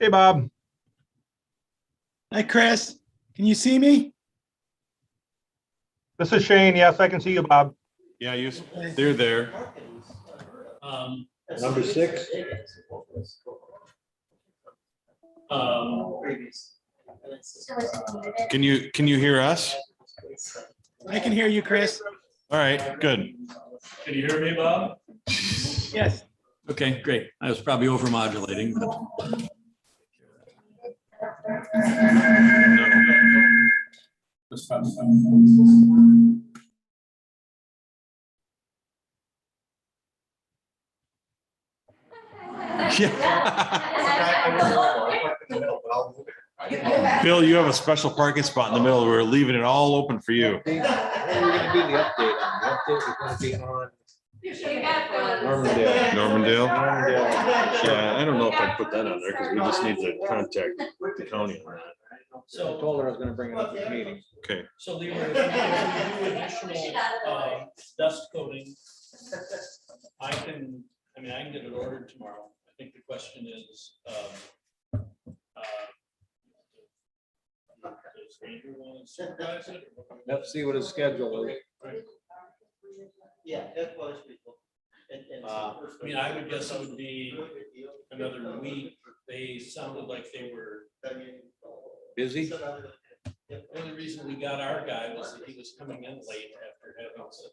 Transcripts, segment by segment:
Hey, Bob. Hi, Chris. Can you see me? This is Shane. Yes, I can see you, Bob. Yeah, they're there. Number 6. Can you hear us? I can hear you, Chris. All right, good. Can you hear me, Bob? Yes. Okay, great. I was probably overmodulating. Bill, you have a special parking spot in the middle. We're leaving it all open for you. When are we gonna do the update on? The update is gonna be on Normandale. Normandale? Normandale. Yeah, I don't know if I'd put that on there because we just need to contact the county on that. I told her I was gonna bring it up at the meeting. Okay. So Leroy, if we do additional dust coating, I can get it ordered tomorrow. I think the question is, does Ranger want to supervise it? Let's see what his schedule is. Yeah, that was people. I mean, I would guess it would be another week. They sounded like they were. Busy? The only reason we got our guy was that he was coming in late after having some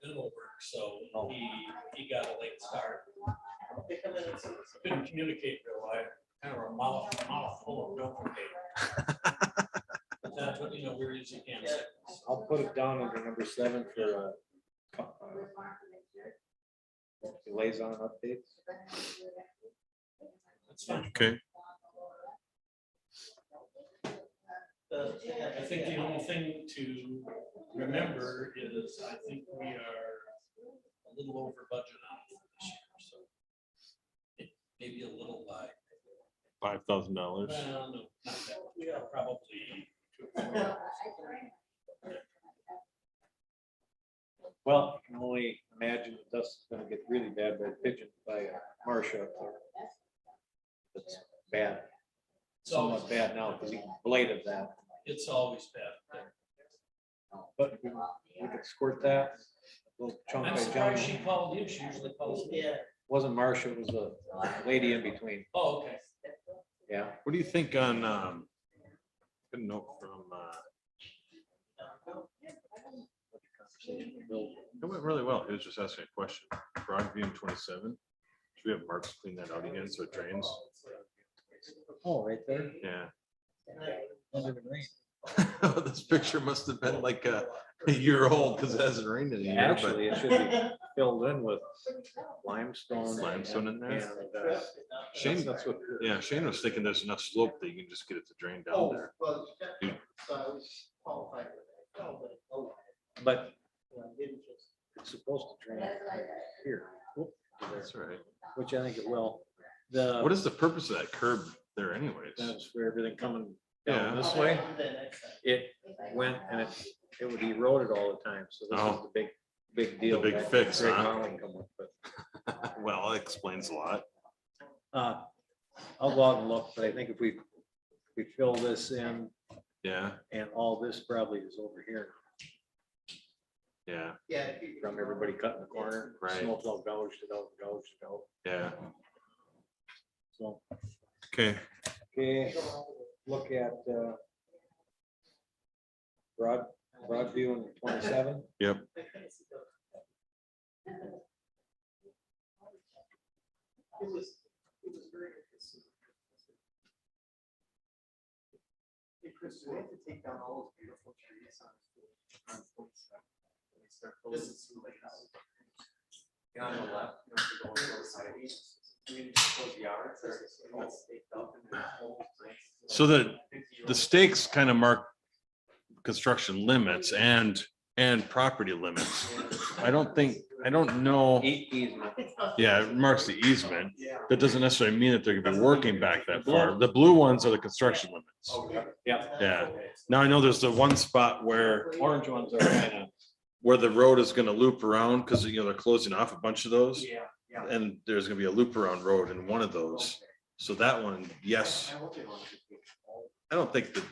dental work, so he got a late start. Couldn't communicate real well. Kind of a mouth full of milk cake. That's what, where is he can. I'll put it down under number 7 for liaison updates. That's fine. Okay. I think the only thing to remember is I think we are a little over budget on it this year, so it may be a little by. $5,000. Well, no, not that much. We are probably. Well, you can only imagine the dust is gonna get really bad by Marcia. It's bad. Somewhat bad now because he bladed that. It's always bad. But we could squirt that little chunk I'm by surprised John. she called you. She usually calls me. Yeah. Wasn't Marcia, it was a lady in between. Oh, okay. Yeah. What do you think on, good note from, it went really well. He was just asking a question. Broadview in 27. Should we have Marks clean that out again so it drains? Oh, right there. Yeah. Under the rain. This picture must have been like a year old because it hasn't rained in a year. Actually, it should be filled in with limestone. Limestone in there? And, Shane, that's what. yeah, Shane was thinking there's enough slope that you can just get it to drain down there. But it's supposed to drain here. Whoop, That's right. which I think it will. What is the purpose of that curb there anyways? That's for everything coming Yeah. down this way. It went and it would erode it all the time. So this is the big deal. big that fix, Greg huh? Holland come up with. Well, it explains a lot. I'll go out and look, but I think if we fill this in Yeah, and all this probably is over here yeah, from everybody cutting the corner. Right. Smoke all gouged it out. yeah. So, Okay, okay, look at Broadview in 27. yep. Hey, Chris, do we have to take down all those beautiful trees on 47? This is too late. On the left, you know, to go on the side. I mean, just close the yard, it's all staked up and then whole thing. So the stakes kind of mark construction limits and property limits. I don't know. Easement. Yeah, it marks the easement. Yeah. That doesn't necessarily mean that they're gonna be working back that far. The blue ones are the construction limits. Yeah. Yeah. Now I know there's the one spot where Orange ones are kind of. where the road is gonna loop around because they're closing off a bunch of those. Yeah, yeah. And there's gonna be a loop around road in one of those. So that one, yes, I don't think that,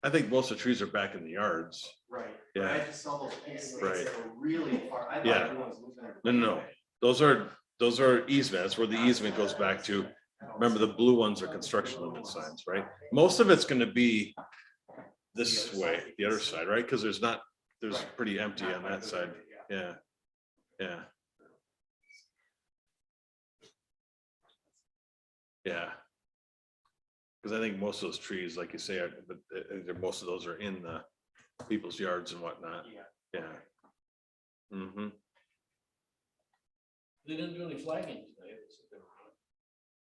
I think most of the trees are back in the yards. Right. But I Yeah, just saw those pieces Right. that were really far. I thought Yeah. everyone was losing their. no, those are easements where the easement goes back to. Remember, the blue ones are construction limit signs, right? Most of it's gonna be this way, the other side, right? Because there's pretty empty on that side. Yeah, yeah. Yeah. Because I think most of those trees, like you say, but most of those are in the people's yards and whatnot. Yeah. Mm-hmm. They didn't do any flagging today.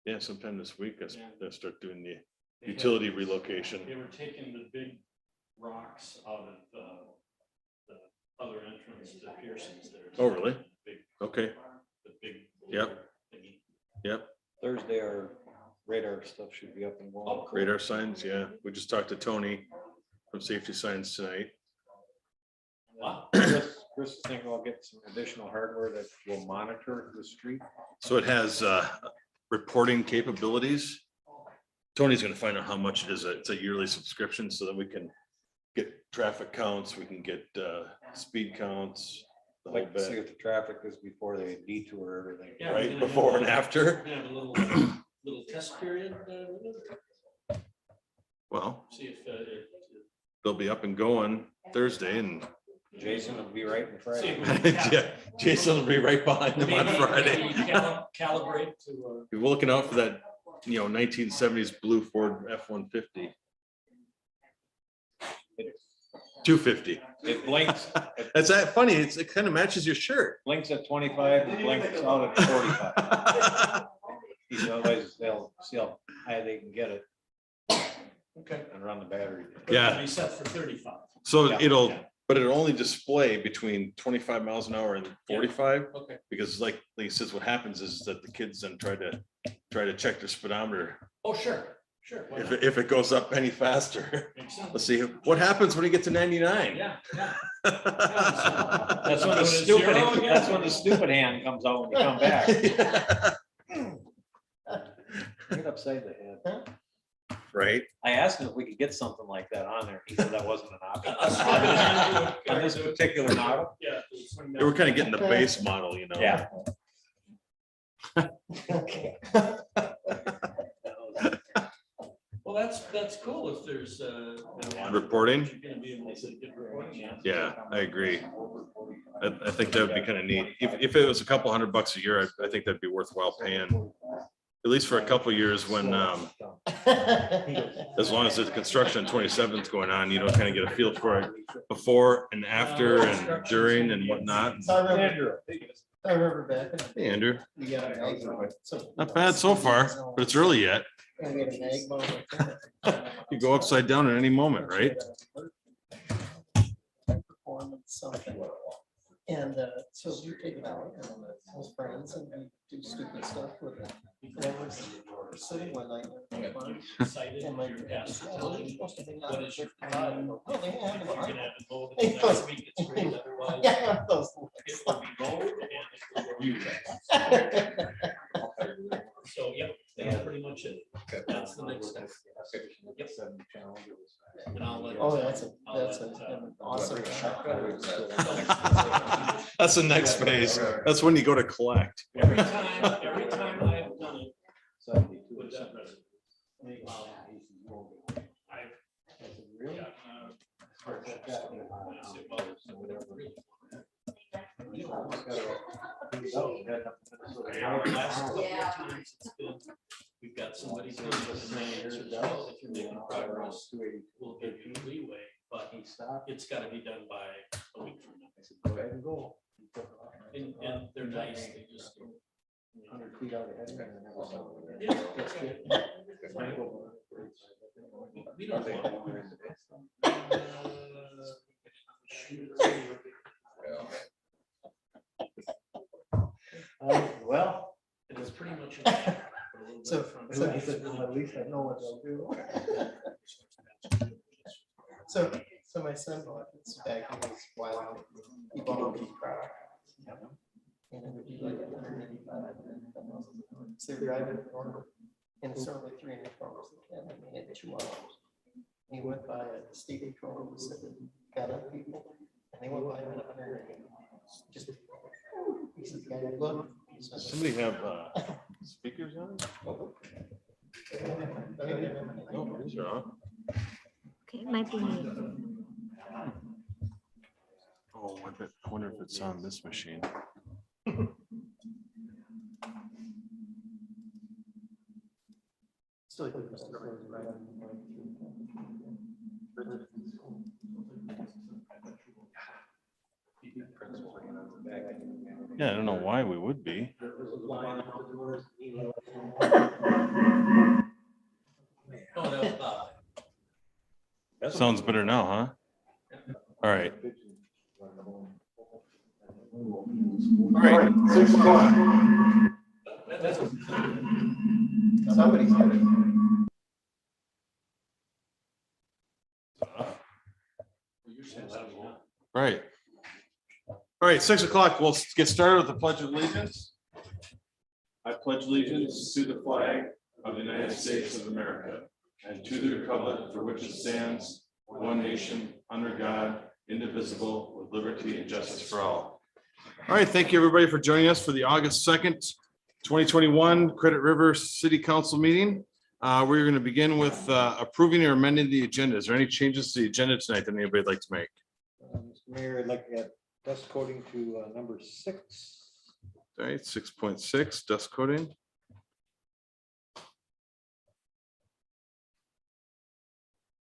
Yeah, sometime this week, they'll start doing the They had- utility relocation. They were taking the big rocks out of the other entrance to Pearson's there. Oh, really? Big, Okay, the big. Yep. thingy. yep. Thursday, our radar stuff should be up and going. Oh, cool. Radar signs, yeah. We just talked to Tony from Safety Signs tonight. Wow. Chris is thinking I'll get some additional hardware that will monitor the street. So it has reporting capabilities. Tony's gonna find out how much it is. It's a yearly subscription so that we can get traffic counts, we can get speed counts, the whole Like to see bit, what the traffic is before they detour everything. Yeah, we're right? gonna Before have and a- after. We're gonna have a little test period. Well, See if they'll be up and going Thursday and Jason will be right in Friday. yeah, Jason will be right behind them on maybe Friday. calibrate to. We're looking out for that, 1970s blue Ford F-150. 250. It blinks, That's that funny. It kind of matches your shirt. blinks at 25 and blinks out at 45. These otherwise they'll see how high they can get it Okay. and run the battery. Yeah. Be set for 35. So Yeah. but it'll only display between 25 miles an hour and 45. Okay. Because like he says, what happens is that the kids then try to check their speedometer. Oh, sure. Why not? If it goes up any faster. Makes sense. Let's see what happens when you get to 99. Yeah, yeah. That's when the Go to stupid, zero again? that's when the stupid hand comes out when you come back. Get upside the head. Right. I asked him if we could get something like that on there. He said that wasn't an option. Yeah. On this particular model. Yeah. They were kind of getting the base model, Yeah. Well, that's cool if there's Reporting. You're gonna be able to get reporting. Yeah, I agree. I think that would be kind of neat. If it was a couple $100 a year, I think that'd be worthwhile paying. At least for a couple of years when, as long as the construction on 27th is going on, kind of get a feel for it before and after and during and whatnot. I remember back. Hey, Andrew, We got an egg bomb. not bad so far, but it's early yet. And we had an egg bomb. You go upside down at any moment, right? Performance, something. And so we take it out and with friends and we do stupid stuff with it. And we're sitting one night. Cited And my your dad's past "Oh, utility. you're supposed to hang out What with is your your time? car." Oh, they have If it. you're gonna have it mowed Hey, next week, it's great, otherwise. Yeah, those. It will be mowed and it will be. So, yep, that's pretty much it. That's the next step. Yep. And I'll let. Oh, that's I'll let, an awesome. That's the next phase. That's when you go to collect. Every time I've done it with that resident. I've gotten, hardships. And I say, well, whatever, really. Last couple of times it's been, we've got somebody come and they answer, well, if you're making progress, we'll give you leeway, but it's gotta be done by a week from now. And they're nice, they just. 100 feet out ahead. Yeah, that's good. We don't want. Well, It is pretty much. So at least I know what they'll do. So my son bought this back in his wild, he bought a product. And it would be like $185. So they drive it, And it's only 300 cars, and they had 2 hours. He went by a state patrol, was sitting, got up people, and they went by him in a hundred. Just, he said, "Guy, look." He said, Somebody have speakers on? No, these are on. Okay, it might be me. Oh, I wonder if it's on this machine. Still, he was right on. Yeah, I don't know why we would be. Oh, that was Bob. Sounds better now, huh? All right. All right, 6 o'clock. Somebody's got it. Right. All right, 6 o'clock. We'll get started with the Pledge of Allegiance. I pledge allegiance to the flag of the United States of America and to the republic for which it stands, one nation, under God, indivisible, with liberty and justice for all. All right, thank you, everybody, for joining us for the August 2nd, 2021 Credit River City Council meeting. We're going to begin with approving or amending the agenda. Is there any changes to the agenda tonight that anybody would like to make? Mr. Mayor, I'd like to add dust coating to number 6. All right, 6.6, dust coating.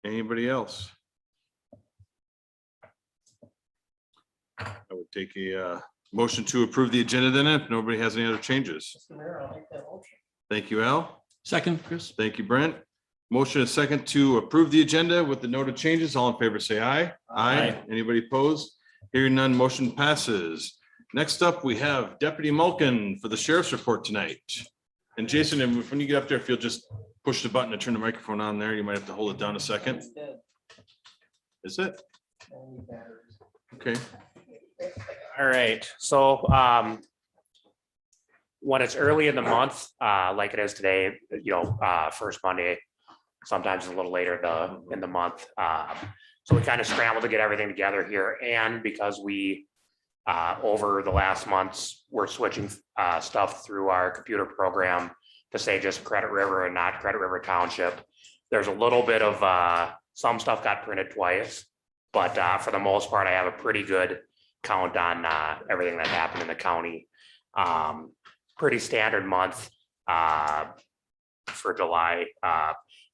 Anybody else? I would take a motion to approve the agenda then if nobody has any other changes. Mr. Mayor, I'll make that motion. Thank you, Al. Second, Chris. Thank you, Brent. Motion is second to approve the agenda with the noted changes. All in favor, say aye. Aye. Anybody opposed? Hearing none, motion passes. Next up, we have Deputy Mulkin for the sheriff's report tonight. And Jason, when you get up there, if you'll just push the button to turn the microphone on there, you might have to hold it down a second. It's dead. Is it? Only batteries. Okay. All right, so when it's early in the month, like it is today, first Monday, sometimes a little later in the month. So we kind of scrambled to get everything together here, and because we over the last months, we're switching stuff through our computer program to say just Credit River and not Credit River Township. There's a little bit of some stuff got printed twice, but for the most part, I have a pretty good count on everything that happened in the county. Pretty standard month for July.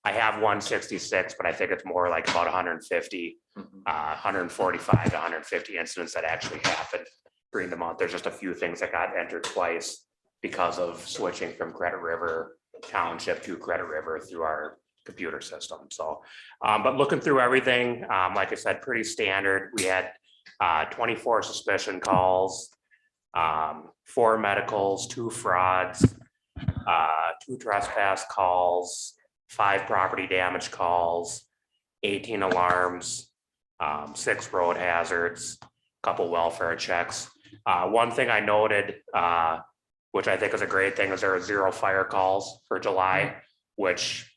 I have 166, but I think it's more like about 150, 145 to 150 incidents that actually happened during the month. There's just a few things that got entered twice because of switching from Credit River Township to Credit River through our computer system. So, but looking through everything, like I said, pretty standard. We had 24 suspicion calls, 4 medicals, 2 frauds, 2 trespass calls, 5 property damage calls, 18 alarms, 6 road hazards, a couple welfare checks. One thing I noted, which I think is a great thing, is there were 0 fire calls for July, which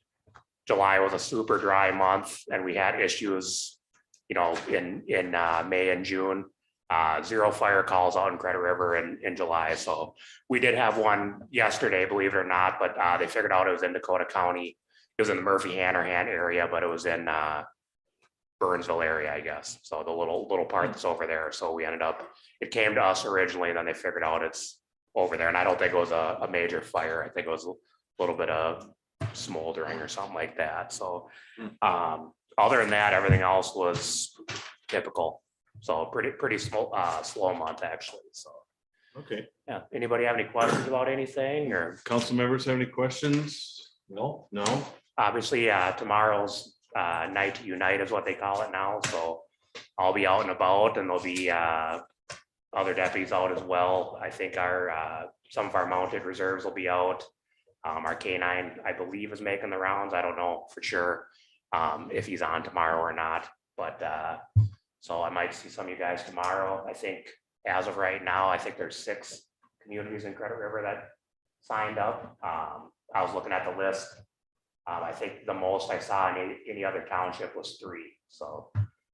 July was a super dry month and we had issues, in May and June. 0 fire calls out in Credit River in July. So we did have one yesterday, believe it or not, but they figured out it was in Dakota County. It was in the Murphy-Hanahan area, but it was in Burnsville area, I guess. So the little part that's over there. So we ended up, it came to us originally, and then they figured out it's over there. And I don't think it was a major fire. I think it was a little bit of smoldering or something like that. So other than that, everything else was typical. So pretty slow month actually. So Okay. yeah. Anybody have any questions about anything or? Council members have any questions? No. No? Obviously, tomorrow's night to unite is what they call it now. So I'll be out and about, and there'll be other deputies out as well. I think some of our mounted reserves will be out. Our K9, I believe, is making the rounds. I don't know for sure if he's on tomorrow or not, but so I might see some of you guys tomorrow. I think as of right now, I think there's 6 communities in Credit River that signed up. I was looking at the list. I think the most I saw in any other township was 3. So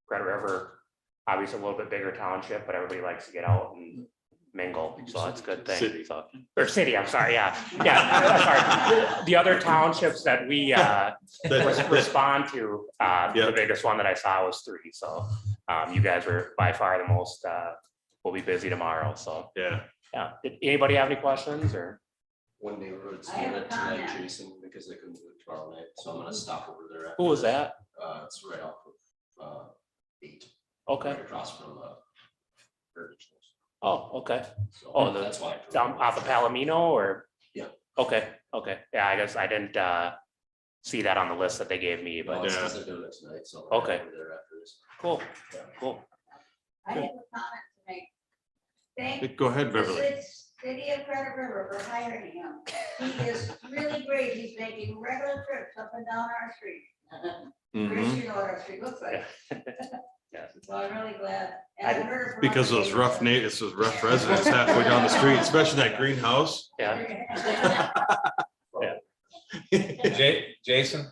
Credit River, obviously a little bit bigger township, but everybody likes to get out and mingle. So that's a good thing. City. So, or city, I'm sorry. Yeah. Sorry. The other townships that we respond to, the biggest one that I saw was 3. So you guys were by far the most, we'll be busy tomorrow. So Yeah. Did anybody have any questions or? One neighborhood's doing it tonight, Jason, because they couldn't do it tomorrow night, so I'm gonna stop over there. after Who was this. that? It's right off of 8. Okay. Right across from Heritage House. Oh, okay. So Oh, that's why. I drove Down over. off of Palomino or? Yeah. Okay, yeah, I guess I didn't see that on the list that they gave me, Well, but it's Yeah. 'cause they're doing it tonight, so. I'm Okay. over there after this. cool. I have a comment to make. Thank Go ahead, the Beverly. City of Credit River for hiring him. He is really great. He's making regular trips up and down our street. Chris, Mhm. you know what our street looks like. Yeah. So I'm really glad. And I heard from Because other those rough neighbors natives, those rough residents halfway down the street, especially that greenhouse. Yeah, Jason,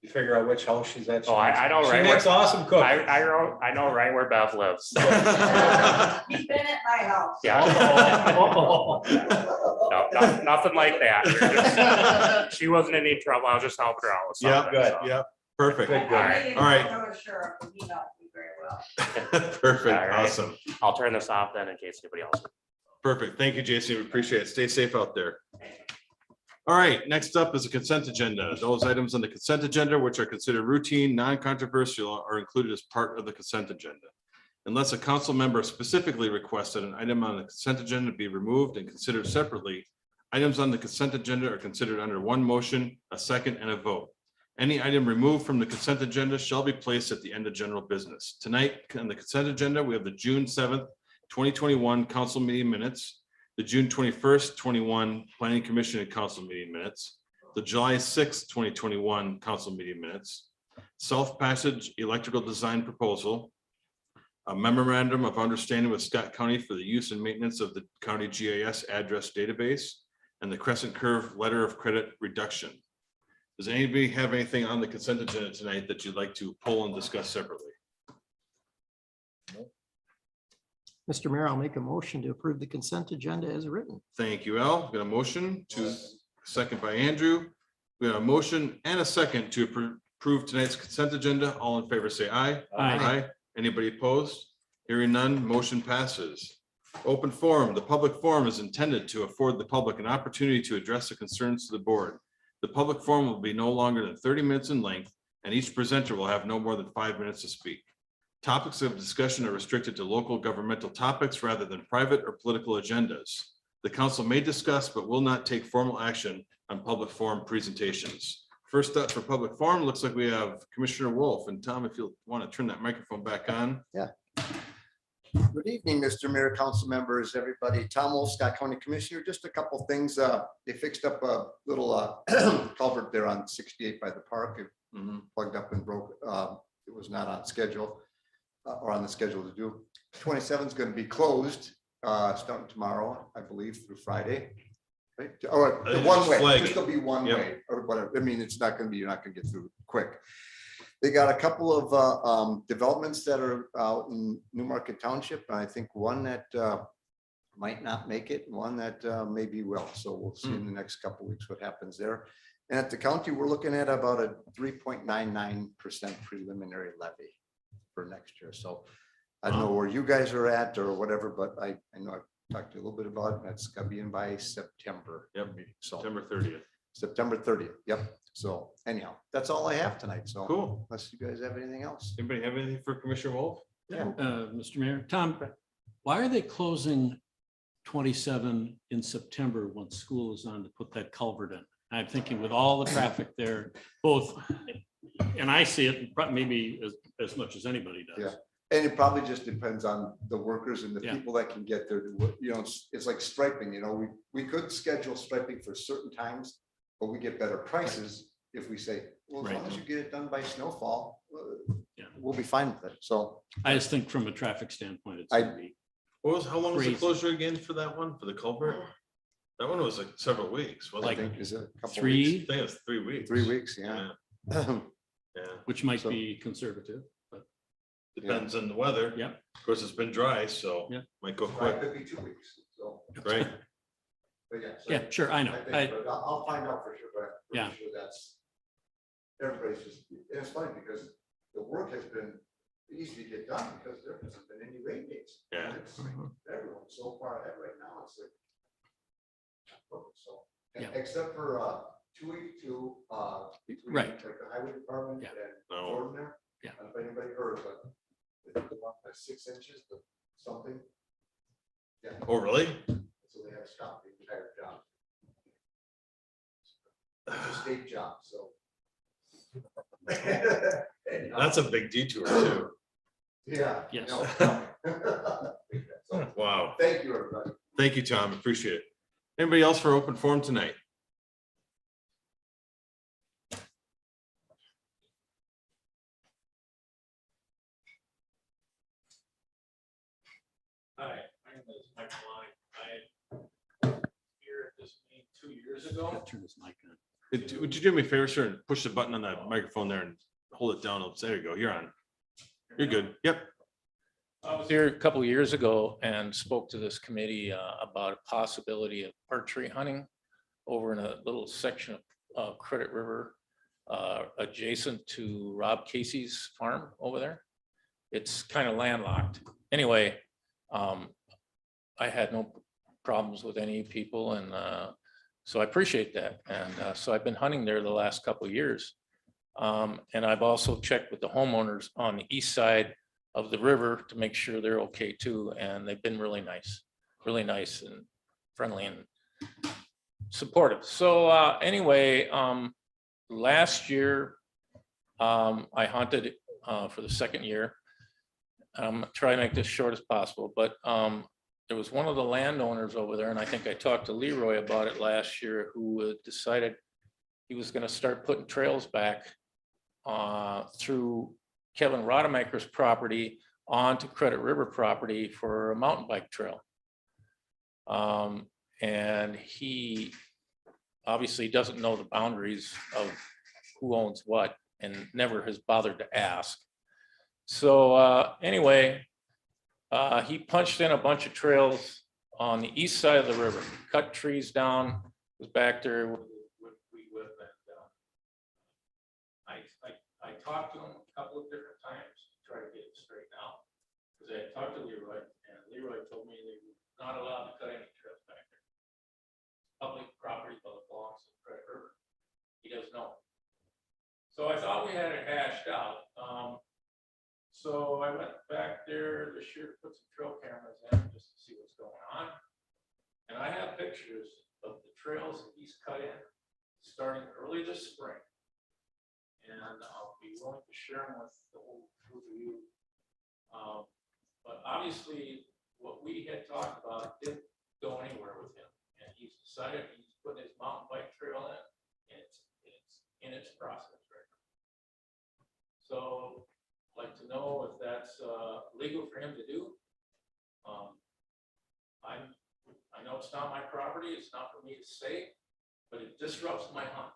you figure out which house she's at? Oh, I know, She right? makes awesome cookies. I know right where Bev lives. He's been at my house. Yeah. No, nothing like that. We're just- She wasn't in any trouble. I was just helping her out with Yeah, something. so. Yeah, perfect. Good, good. I made him All right. go to sheriff and he helped me very well. Perfect, All right. awesome. I'll turn this off then in case anybody else. Perfect. Thank you, Jason. We appreciate it. Stay safe out there. All right, next up is a consent agenda. Those items on the consent agenda, which are considered routine, non-controversial, are included as part of the consent agenda. Unless a council member specifically requests that an item on the consent agenda be removed and considered separately, items on the consent agenda are considered under one motion, a second, and a vote. Any item removed from the consent agenda shall be placed at the end of general business. Tonight, on the consent agenda, we have the June 7th, 2021 council meeting minutes, the June 21st, 21 planning commission and council meeting minutes, the July 6th, 2021 council meeting minutes, self-passage electrical design proposal, a memorandum of understanding with Scott County for the use and maintenance of the county GIS address database, and the Crescent Curve letter of credit reduction. Does anybody have anything on the consent agenda tonight that you'd like to pull and discuss separately? Mr. Mayor, I'll make a motion to approve the consent agenda as written. Thank you, Al. Got a motion to second by Andrew. We have a motion and a second to approve tonight's consent agenda. All in favor, say aye. Aye. Anybody opposed? Hearing none, motion passes. Open forum. The public forum is intended to afford the public an opportunity to address the concerns to the board. The public forum will be no longer than 30 minutes in length, and each presenter will have no more than 5 minutes to speak. Topics of discussion are restricted to local governmental topics rather than private or political agendas. The council may discuss but will not take formal action on public forum presentations. First up for public forum, looks like we have Commissioner Wolf. And Tom, if you want to turn that microphone back on. Good evening, Mr. Mayor, council members, everybody. Tom Wolf, Scott County Commissioner. Just a couple things. They fixed up a little culvert there on 68 by the park. It plugged up and broke. It was not on schedule or on the schedule to do. 27 is going to be closed starting tomorrow, I believe, through Friday. Right? Or the one way, Flag. just to be one Yep. way or whatever. I mean, it's not going to be, you're not going to get through quick. They got a couple of developments that are out in Newmarket Township, and I think one that might not make it, and one that maybe will. So we'll see in the next couple of weeks what happens there. And at the county, we're looking at about a 3.99% preliminary levy for next year. So I don't know where you guys are at or whatever, but I know I've talked to you a little bit about it. That's gonna be in by September. Yep, So September 30th. September 30th. Yep. So anyhow, that's all I have tonight. So Cool. unless you guys have anything else. Anybody have anything for Commissioner Wolf? Mr. Mayor, Tom, why are they closing 27 in September when school is on to put that culvert in? I'm thinking with all the traffic there, both, and I see it maybe as much as anybody does. Yeah. And it probably just depends on the workers and the Yeah. people that can get there to work. You know, it's like striping, you know, we could schedule striping for certain times, but we get better prices if we say, well, as long as you get it done by snowfall, Yeah. we'll be fine with it. So I just think from a traffic standpoint, it's I- gonna be, How long was the Crazy. closure again for that one, for the culvert? That one was like several weeks, wasn't I it? think is it a couple I Three, think it was 3 weeks. 3 weeks, yeah. Yeah, which might So- be conservative, but depends on the weather. yeah. Of course, it's been dry, so Yeah. might go It quick, could be 2 weeks, so, right? but yeah. so Yeah, sure, I know. I think, but I'll find out for sure, but I'm Yeah. pretty sure that's. Everybody's just, and it's funny because the work has been easy to get done because there hasn't been any rain days. Yeah. And it's like everyone's so far ahead right now, it's like. So, Yeah. except for 282, between, Right. like the highway department Yeah. and No. Jordan there. Yeah. I don't know if anybody heard, but they took off by 6 inches, but something. Yeah. Oh, really? So they have stopped the entire job. It's a state job, so. That's a big detour too. Yeah. Yes. no. So, Wow. thank you, everybody. Thank you, Tom. Appreciate it. Anybody else for open forum tonight? Hi, my name is Mike Line. I here at this meeting 2 years ago. Turn this mic on. Would you do me a favor, sir, and push the button on that microphone there and hold it down? There you go. You're on. You're good. Yep. I was here a couple of years ago and spoke to this committee about a possibility of archery hunting over in a little section of Credit River adjacent to Rob Casey's farm over there. It's kind of landlocked. Anyway, I had no problems with any people, and so I appreciate that. And so I've been hunting there the last couple of years. And I've also checked with the homeowners on the east side of the river to make sure they're okay too. And they've been really nice and friendly and supportive. So anyway, last year I hunted for the second year. I'm trying to make this short as possible, but there was one of the landowners over there, and I think I talked to Leroy about it last year, who decided he was going to start putting trails back through Kevin Rodemaker's property onto Credit River property for a mountain bike trail. And he obviously doesn't know the boundaries of who owns what and never has bothered to ask. So anyway, he punched in a bunch of trails on the east side of the river, cut trees down, was back there with weed whip. And I talked to him a couple of different times to try to get it straightened out. Because I had talked to Leroy, and Leroy told me they were not allowed to cut any trails back there. Public property belongs to Credit River. He doesn't know. So I thought we had it hashed out. So I went back there this year to put some trail cameras in just to see what's going on. And I have pictures of the trails that he's cut in starting early this spring. And I'll be willing to share them with the whole group of you. But obviously, what we had talked about didn't go anywhere with him. And he's decided he's putting his mountain bike trail in, and it's in its process right now. So I'd like to know if that's legal for him to do. I know it's not my property, it's not for me to say, but it disrupts my hunt.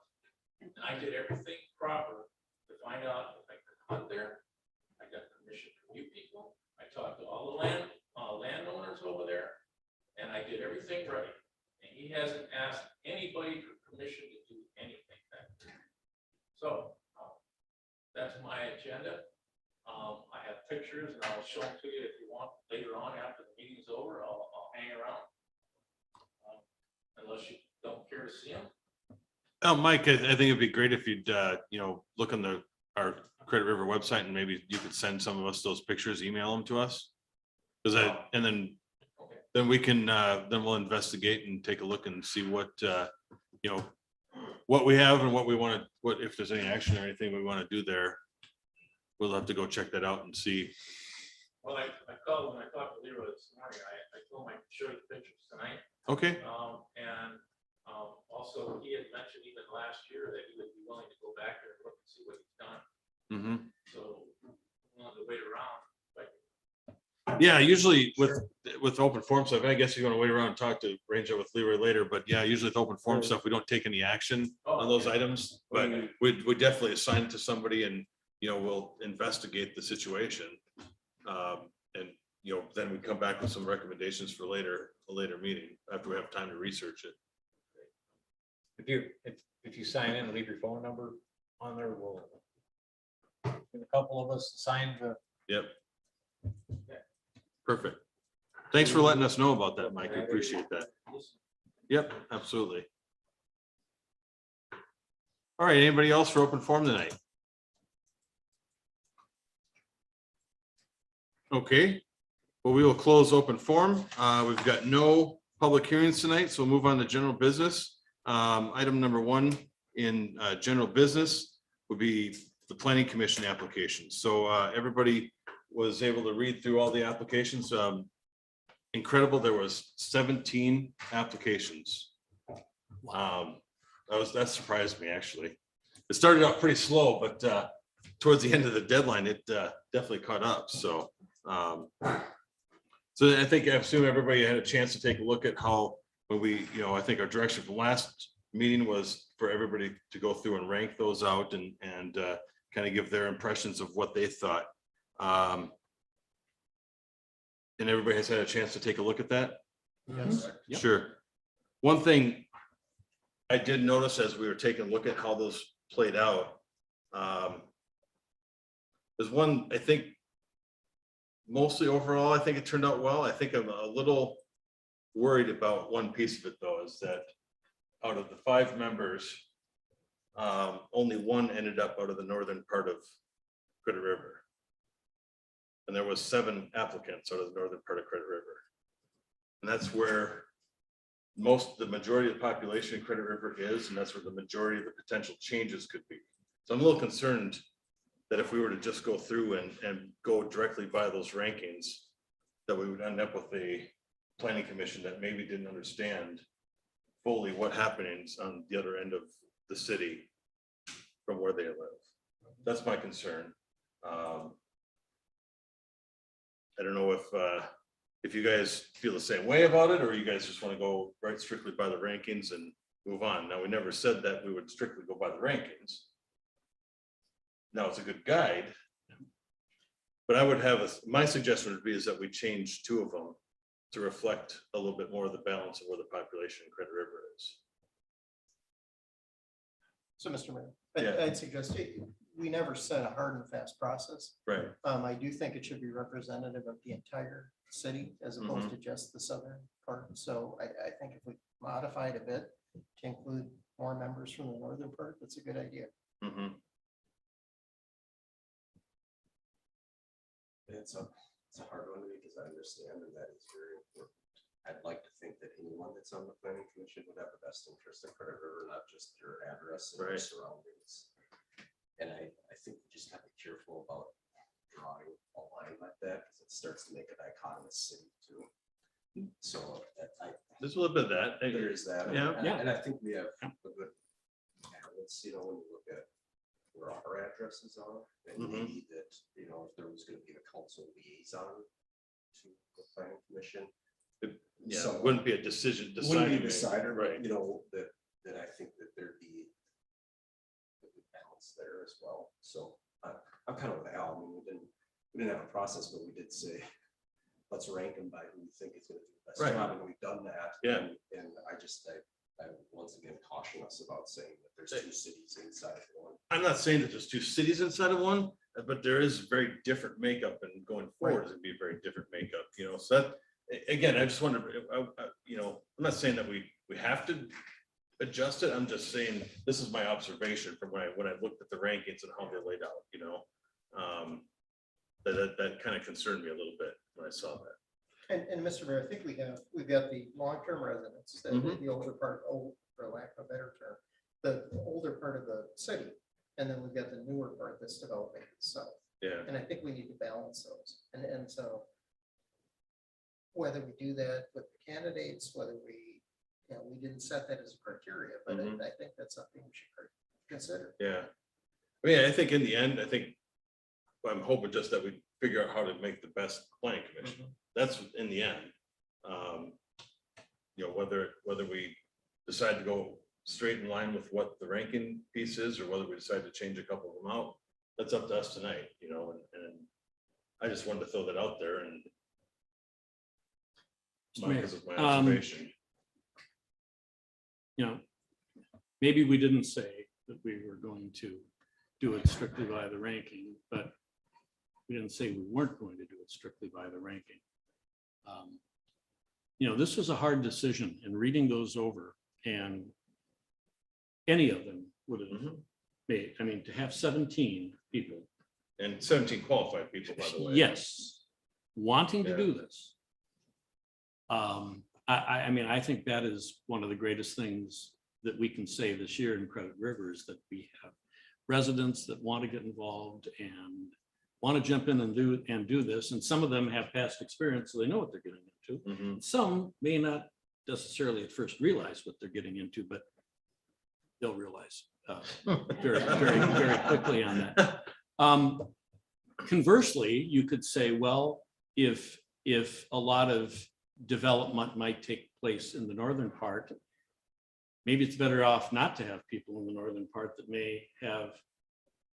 And I did everything proper to find out if I could hunt there. I got permission from you people. I talked to all the landowners over there, and I did everything right. And he hasn't asked anybody for permission to do anything back there. So that's my agenda. I have pictures, and I'll show them to you if you want later on after the meeting's over. I'll hang around. Unless you don't care to see them. Oh, Mike, I think it'd be great if you'd, look on our Credit River website, and maybe you could send some of us those pictures, email them to us. And then we can, then we'll investigate and take a look and see what, what we have and what we want to, what, if there's any action or anything we want to do there. We'll have to go check that out and see. Well, I called when I talked to Leroy this morning. I told him I could show you the pictures tonight. Okay. And also he had mentioned even last year that he would be willing to go back there and look and see what he's done. Mm-hmm. So I wanted to wait around. But Yeah, usually with open forum stuff, I guess you're gonna wait around and talk to range up with Leroy later, but yeah, usually with open forum stuff, we don't take any action on those items. But we definitely assign it to somebody and, we'll investigate the situation. And, then we come back with some recommendations for a later meeting after we have time to research it. If you sign in and leave your phone number on there, we'll get a couple of us signed the. Yep. Perfect. Thanks for letting us know about that, Mike. I appreciate that. Yep, absolutely. All right, anybody else for open forum tonight? Okay, well, we will close open forum. We've got no public hearings tonight, so we'll move on to general business. Item number 1 in general business would be the planning commission application. So everybody was able to read through all the applications. Incredible, there was 17 applications. That surprised me, actually. It started out pretty slow, but towards the end of the deadline, it definitely caught up. So so I assume everybody had a chance to take a look at how, when we, I think our direction from last meeting was for everybody to go through and rank those out and kind of give their impressions of what they thought. And everybody has had a chance to take a look at that? Yes. Yep. Sure. One thing I did notice as we were taking a look at how those played out, there's one, I think, mostly overall, I think it turned out well. I think I'm a little worried about one piece of it, though, is that out of the 5 members, only one ended up out of the northern part of Credit River. And there was 7 applicants out of the northern part of Credit River. And that's where the majority of the population in Credit River is, and that's where the majority of the potential changes could be. So I'm a little concerned that if we were to just go through and go directly by those rankings, that we would end up with a planning commission that maybe didn't understand fully what happens on the other end of the city from where they live. That's my concern. I don't know if you guys feel the same way about it, or you guys just want to go right strictly by the rankings and move on. Now, we never said that we would strictly go by the rankings. Now, it's a good guide, but I would have my suggestion would be is that we change 2 of them to reflect a little bit more of the balance of where the population in Credit River is. So, Mr. Mayor, Yeah. I'd suggest we never set a hard and fast process. Right. I do think it should be representative of the entire city as opposed to just the southern part. So I think if we modify it a bit to include more members from the northern part, that's a good idea. Mm-hmm. It's a hard one because I understand and that is very important. I'd like to think that anyone that's on the planning commission would have the best interest in Credit River, not just your address and your surroundings. And I think we just have to be careful about drawing a line like that because it starts to make a dichotomous city too. So There's a little bit of that. there is that. Yeah. And I think we have a good balance, when you look at where our addresses are, and maybe that, if there was going to be a council liaison to the planning commission. Yeah, So, it wouldn't be a decision. wouldn't be a decider, right? But, that I think that there'd be a good balance there as well. So I'm kind of with Al. I mean, we didn't have a process, but we did say, let's rank them by who we think is going to do the best job, and we've done that. Yeah. And I once again caution us about saying that there's 2 cities inside of one. I'm not saying that there's 2 cities inside of one, but there is very different makeup, and going forward, it's gonna be a very different makeup, so that, again, I just wonder, I'm not saying that we have to adjust it. I'm just saying, this is my observation from when I looked at the rankings and how they're laid out, that kind of concerned me a little bit when I saw that. And Mr. Mayor, I think we've got the long-term residents, the older part, for lack of a better term, the older part of the city, and then we've got the newer part that's developing itself. Yeah. And I think we need to balance those. And so whether we do that with the candidates, whether we didn't set that as a criteria, but I think that's something we should consider. Yeah. I mean, I think in the end, I'm hoping just that we figure out how to make the best planning commission. That's in the end. You know, whether we decide to go straight in line with what the ranking piece is, or whether we decide to change a couple of them out, that's up to us tonight, you know, and I just wanted to throw that out there and because of my observation. You know, maybe we didn't say that we were going to do it strictly by the ranking, but we didn't say we weren't going to do it strictly by the ranking. You know, this was a hard decision, and reading those over, and any of them would have made, I mean, to have 17 people. And 17 qualified people, by the way. Yes, wanting to do this. I mean, I think that is one of the greatest things that we can say this year in Credit River is that we have residents that want to get involved and want to jump in and do this. And some of them have past experience, so they know what they're getting into. Some may not necessarily at first realize what they're getting into, but they'll realize very, very, very quickly on that. Conversely, you could say, well, if a lot of development might take place in the northern part, maybe it's better off not to have people in the northern part that may have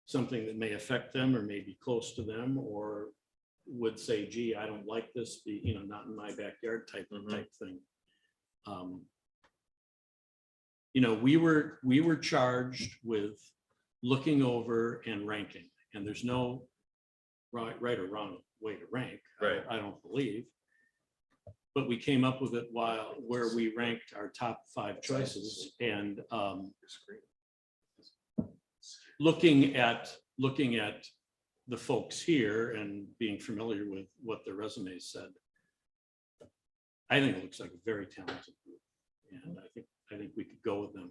something that may affect them or may be close to them, or would say, gee, I don't like this, you know, not in my backyard type thing. You know, we were charged with looking over and ranking, and there's no right or wrong way to rank. Right. I don't believe. But we came up with it where we ranked our top 5 choices, and looking at the folks here and being familiar with what their resumes said, I think it looks like a very talented group, and I think we could go with them.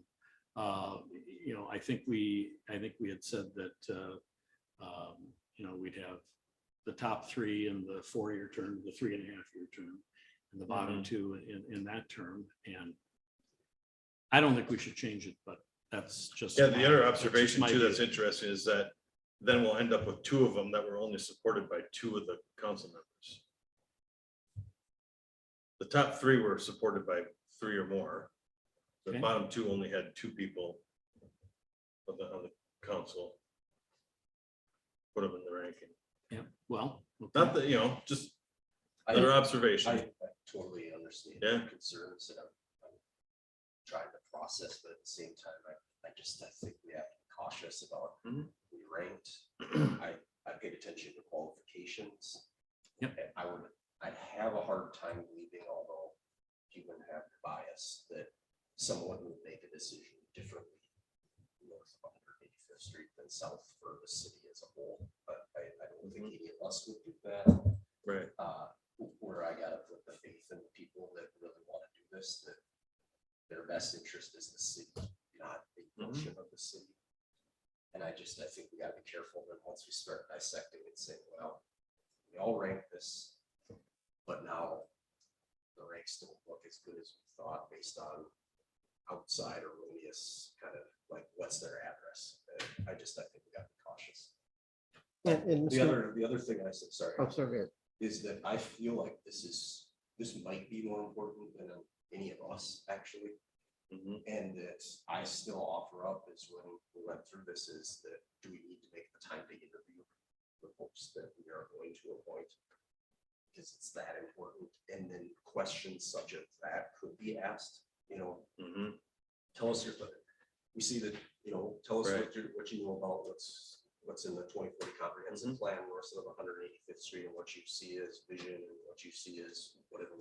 You know, I think we had said that you know, we'd have the top 3 in the 4-year term, the 3.5-year term, and the bottom 2 in that term. And I don't think we should change it, but that's just. Yeah, the other observation too view. that's interesting is that then we'll end up with 2 of them that were only supported by 2 of the council members. The top 3 were supported by 3 or more. The Okay. bottom 2 only had 2 people on the council. Put them in the ranking. Yeah, well. Okay. Not that, you know, just another observation. I totally understand Yeah. your concerns, and I'm trying to process, but at the same time, I think we have to be cautious about we ranked. I paid attention to qualifications. Yep. And I'd have a hard time believing, although human have bias, that someone would make a decision differently north of 185th Street than south for the city as a whole. But I don't think any of us would do that. Right. Where I gotta put the faith in the people that really want to do this, that their best interest is the city, not a portion of the city. And I think we gotta be careful that once we start dissecting and saying, well, we all rank this, but now the ranks don't look as good as we thought based on outside erroneous kind of like, what's their address? I think we gotta be cautious. And The other thing I said, sorry. Oh, sorry. Is that I feel like this might be more important than any of us actually. And that I still offer up is when we went through this is that do we need to make the time to interview the folks that we are going to appoint? Because it's that important. And then questions such as that could be asked, you know, tell us we see that, you know, tell us what you know about what's in the 2040 comprehensive plan north of 185th Street, and what you see as vision and what you see as whatever.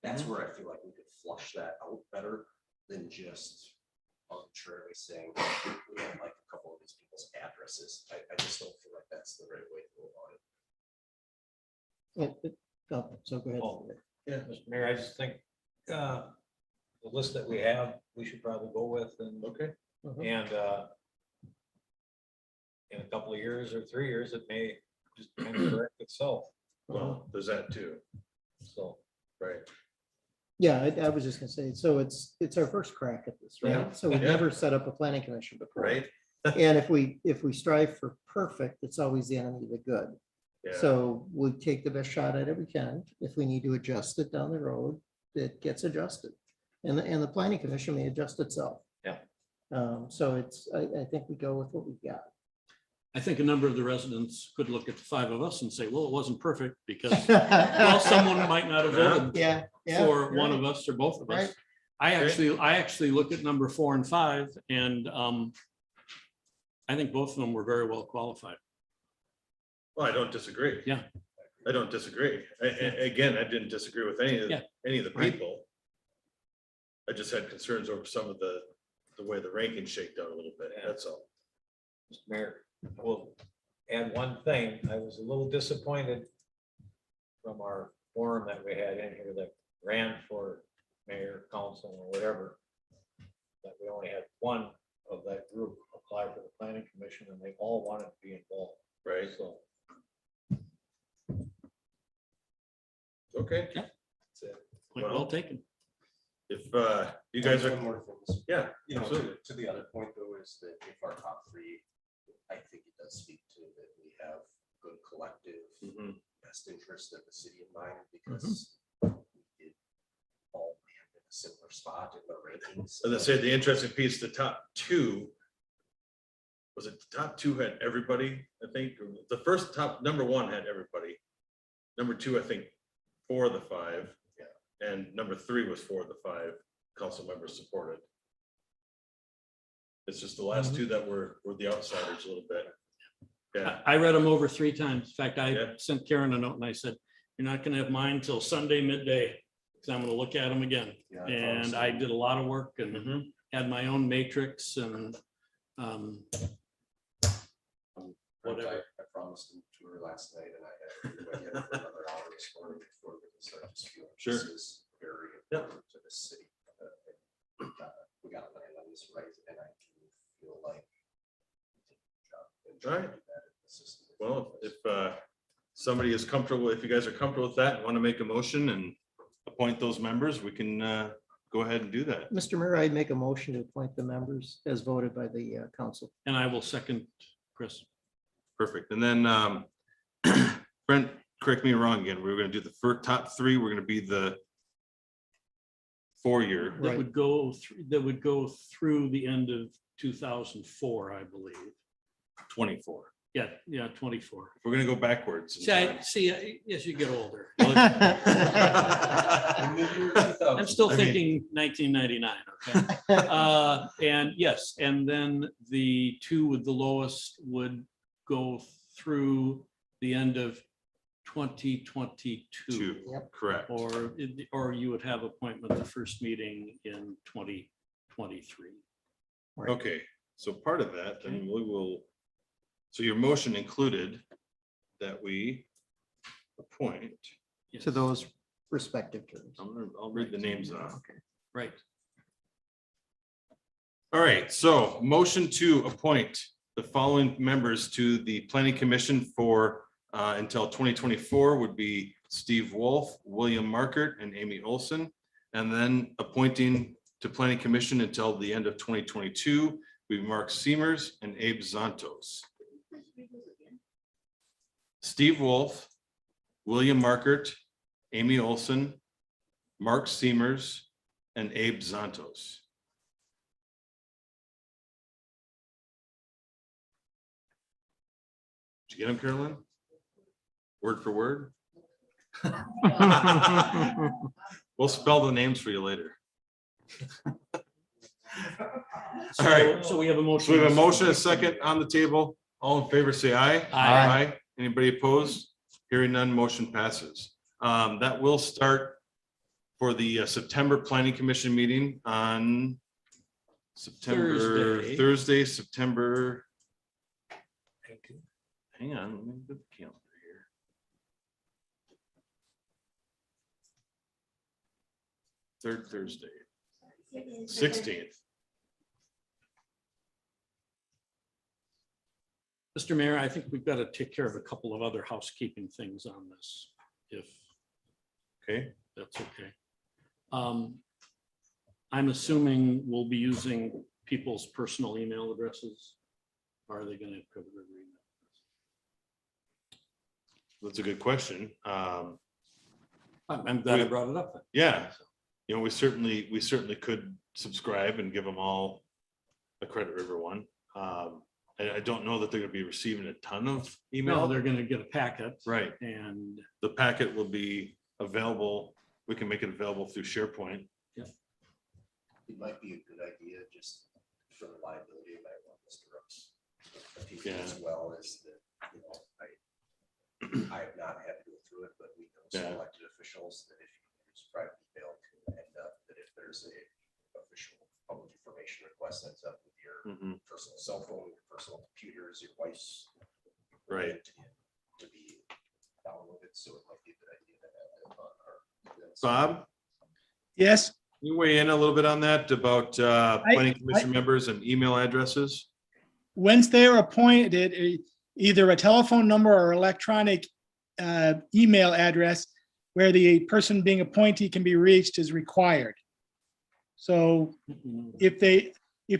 That's where I feel like we could flush that out better than just arbitrarily saying we don't like a couple of these people's addresses. I just don't feel like that's the right way to go about it. So go ahead. Yeah, Mr. Mayor, I just think the list that we have, we should probably go with, and and in a couple of years or 3 years, it may just kind of correct itself. Well, there's that too. So, right. Yeah, I was just gonna say, so it's our first crack at this, right? Yeah. So we've Yeah. never set up a planning commission before. Right. And if we strive for perfect, it's always the enemy of the good. Yeah. So we take the best shot at it we can. If we need to adjust it down the road, it gets adjusted. And the planning commission may adjust itself. Yeah. So it's, I think we go with what we've got. I think a number of the residents could look at the five of us and say, well, it wasn't perfect because, well, someone might not have voted Yeah. for one of us or both of us. Right. I actually look at number 4 and 5 and I think both of them were very well qualified. Well, I don't disagree. Yeah. I don't disagree. Again, I didn't disagree with any of the Right. people. I just had concerns over some of the way the ranking shaked out a little bit, that's all. Mr. Mayor, I will add one thing. I was a little disappointed from our forum that we had in here that ran for mayor, council, or whatever, that we only had one of that group apply for the planning commission, and they all wanted to be involved. Right. So Okay. Yeah. That's it. Point well taken. If you guys One are, more thing. yeah, You know, absolutely. to the other point though, is that if our top three, I think it does speak to that we have good collective Mhm. best interest of the city in mind, because we did all land in a similar spot in the rankings. As I said, the interesting piece, the top two. Was it the top two had everybody? I think the first top, number one had everybody. Number two, I think 4 of the 5. Yeah. And number 3 was 4 of the 5 council members supported. It's just the last two that were the outsiders a little bit. Yeah. I read them over 3 times. In fact, I Yeah. sent Karen a note and I said, you're not gonna have mine till Sunday midday, because I'm gonna look at them again. Yeah, And I did a lot of work and Mhm. had my own matrix and whatever. I promised him to her last night, and I had to wait for another hour this morning before we can start this. Sure. This is very important to the city. We gotta land on this right, and I do feel like. Right. Well, if somebody is comfortable, if you guys are comfortable with that and want to make a motion and appoint those members, we can go ahead and do that. Mr. Mayor, I'd make a motion to appoint the members as voted by the council. And I will second Chris. Perfect. And then Brent, correct me wrong again. We were going to do the first top 3. We're going to be the 4-year. That would go through the end of 2004, I believe. 24. Yeah, 24. If we're going to go backwards. in time. See, as you get older. Well, I'm still I mean- thinking 1999, okay? And yes, and then the 2 with the lowest would go through the end of 2022. 2, correct. Or you would have appointment the first meeting in 2023. Okay, so part of that, then we will, so your motion included that we appoint, To those respective terms. I'll read the names off. Okay. Right. All right, so motion to appoint the following members to the planning commission for until 2024 would be Steve Wolf, William Markert, and Amy Olson. And then appointing to planning commission until the end of 2022, we Mark Seamers and Abe Zantos. Steve Wolf, William Markert, Amy Olson, Mark Seamers, and Abe Zantos. Did you get him, Carolyn? Word for word? We'll spell the names for you later. All right. So we have a motion. So we have a motion, a second on the table. All in favor, say aye. Aye. Anybody opposed? Hearing none, motion passes. That will start for the September Planning Commission meeting on Thursday, September. Hang on, let me put the calendar here. 3rd Thursday, 16th. Mr. Mayor, I think we've got to take care of a couple of other housekeeping things on this, if Okay, that's okay. I'm assuming we'll be using people's personal email addresses. Or are they gonna have credit river email? That's a good question. I'm glad I brought it up then. Yeah, you know, we certainly could subscribe and give them all a Credit River one. I don't know that they're gonna be receiving a ton of No, email. they're gonna get a packet. Right. And The packet will be available. We can make it available through SharePoint. It might be a good idea just for the liability of that one, Mr. Brooks. If he Yeah. as well as the, you know, I have not had to go through it, but we know some Yeah. elected officials that if you use private email to end up, that if there's a official public information request ends up with your Mhm. personal cell phone, your personal computers, your wife's. Right. To be downloaded, so it might be a good idea to have it on our. Bob, Yes, you weigh in a little bit on that about planning commission members and email addresses? once they are appointed, either a telephone number or electronic email address where the person being appointee can be reached is required. So if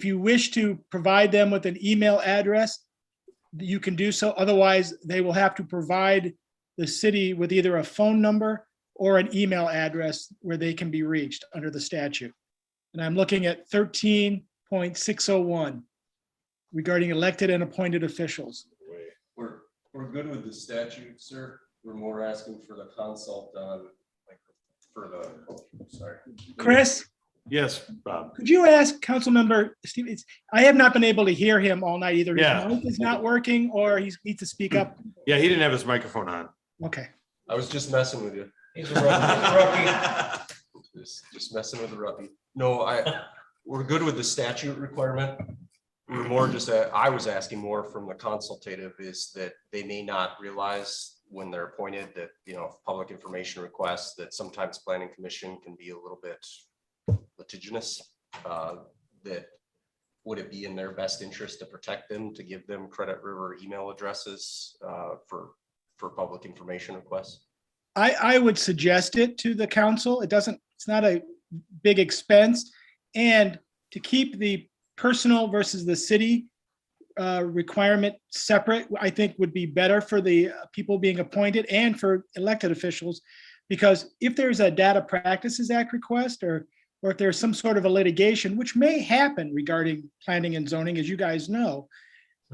you wish to provide them with an email address, you can do so. Otherwise, they will have to provide the city with either a phone number or an email address where they can be reached under the statute. And I'm looking at 13.601 regarding elected and appointed officials. We're good with the statute, sir. We're more asking for the consult on, like, for the, sorry. Chris, Yes, Bob. could you ask Councilmember Steve, I have not been able to hear him all night either. Yeah. His mic is not working or he needs to speak up. Yeah, he didn't have his microphone on. Okay. I was just messing with you. He's a rookie. Just messing with the rookie. No, we're good with the statute requirement. We're more just, I was asking more from the consultative is that they may not realize when they're appointed that, you know, public information requests, that sometimes planning commission can be a little bit litigious. That would it be in their best interest to protect them, to give them Credit River email addresses for public information requests? I would suggest it to the council. It's not a big expense. And to keep the personal versus the city requirement separate, I think would be better for the people being appointed and for elected officials. Because if there's a Data Practices Act request or if there's some sort of a litigation, which may happen regarding planning and zoning, as you guys know,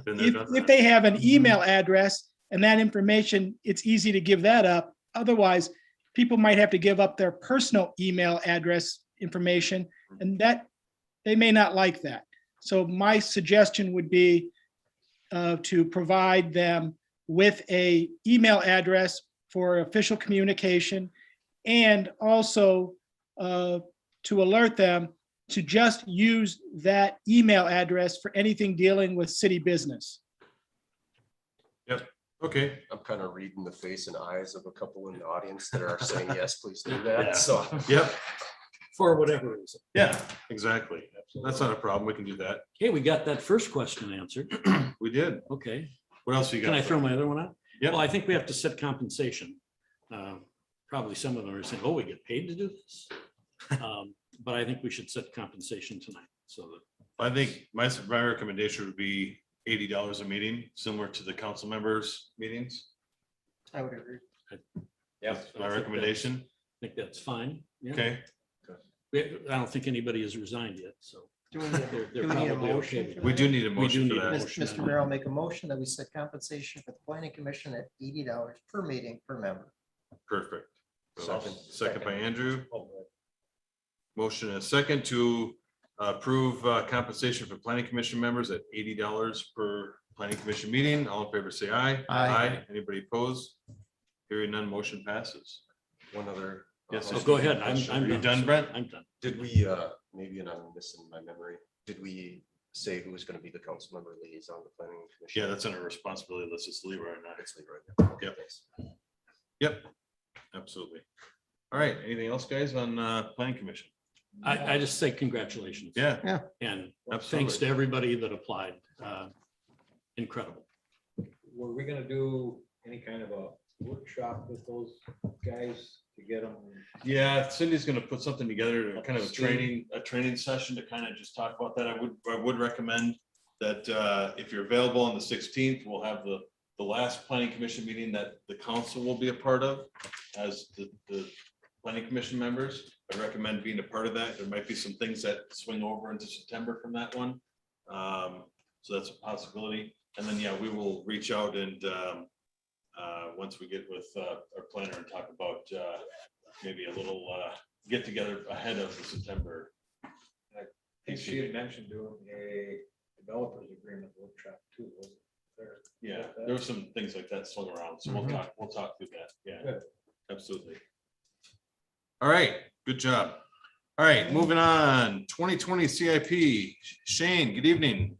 if they have an email address and that information, it's easy to give that up. Otherwise, people might have to give up their personal email address information, and that they may not like that. So my suggestion would be to provide them with a email address for official communication, and also to alert them to just use that email address for anything dealing with city business. Yep. Okay. I'm kind of reading the face and eyes of a couple in the audience that are saying, yes, please do Yeah. that. So. Yep. For whatever reason. Yeah, exactly. That's not a problem. We can do that. Okay, we got that first question answered. We did. Okay. What else you got? Can I throw my other one out? Yeah. Well, I think we have to set compensation. Probably some of them are saying, oh, we get paid to do this. But I think we should set compensation tonight. So that I think my recommendation would be $80 a meeting, similar to the council members' meetings. I would agree. Yeah. That's my recommendation. I think that's fine. Yeah. Okay. I don't think anybody has resigned yet, so Do we need they're do we need a probably okay motion? with for it. We that? do need a We do motion for need a that. motion. Mr. Mayor, I'll make a motion that we set compensation for the planning commission at $80 per meeting per member. Perfect. Second. Second by Andrew. Motion and a second to approve compensation for planning commission members at $80 per planning commission meeting. All in favor, say aye. Aye. Anybody opposed? Hearing none, motion passes. One other. Yes, Oh, go ahead. I'm Are you done, Brent? I'm done. Did we, maybe, and I'm missing my memory, did we say who was going to be the council member liaison, the planning commission? Yeah, that's on our responsibility. Let's just leave right now. It's Leroy. Okay, Yep. thanks. Yep, absolutely. All right, anything else, guys, on planning commission? I just say congratulations. Yeah, And thanks absolutely. to everybody that applied. Incredible. Were we gonna do any kind of a workshop with those guys to get them? Yeah, Cindy's gonna put something together, kind of a training session to kind of just talk about that. I would recommend that if you're available on the 16th, we'll have the last planning commission meeting that the council will be a part of as the planning commission members. I recommend being a part of that. There might be some things that swing over into September from that one. So that's a possibility. And then, yeah, we will reach out and once we get with our planner and talk about maybe a little get together ahead of the September. I think she had mentioned doing a developers agreement workshop too, wasn't there? Yeah, there were some things like that swung around, so we'll talk through that. Yeah, Good. absolutely. All right, good job. All right, moving on. 2020 CIP. Shane, good evening.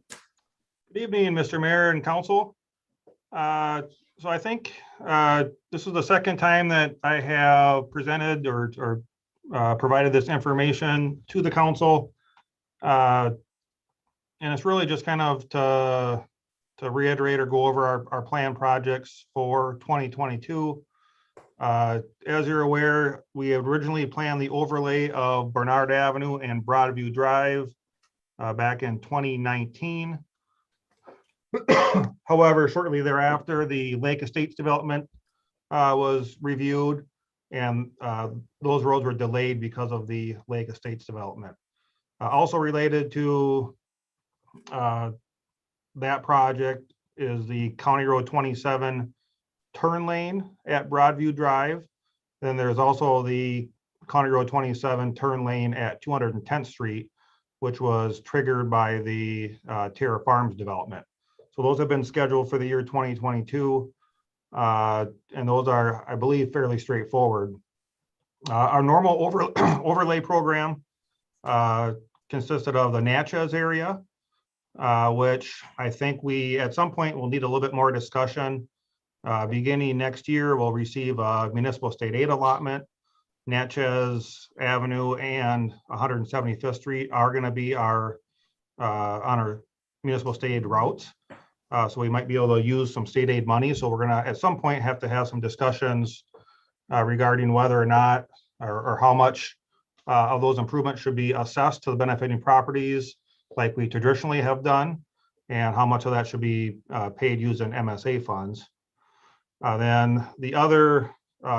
Good evening, Mr. Mayor and Council. So I think this is the second time that I have presented or provided this information to the council. And it's really just kind of to reiterate or go over our planned projects for 2022. As you're aware, we had originally planned the overlay of Bernard Avenue and Broadview Drive back in 2019. However, shortly thereafter, the Lake Estates development was reviewed, and those roads were delayed because of the Lake Estates development. Also related to that project is the County Road 27 turn lane at Broadview Drive. Then there's also the County Road 27 turn lane at 210th Street, which was triggered by the Terra Farms development. So those have been scheduled for the year 2022. And those are, I believe, fairly straightforward. Our normal overlay program consisted of the Natchez area, which I think we at some point will need a little bit more discussion. Beginning next year, we'll receive a municipal state aid allotment. Natchez Avenue and 175th Street are going to be our on our municipal state aid routes. So we might be able to use some state aid money. So we're going to at some point have to have some discussions regarding whether or not or how much of those improvements should be assessed to the benefiting properties like we traditionally have done, and how much of that should be paid using MSA funds. Then the other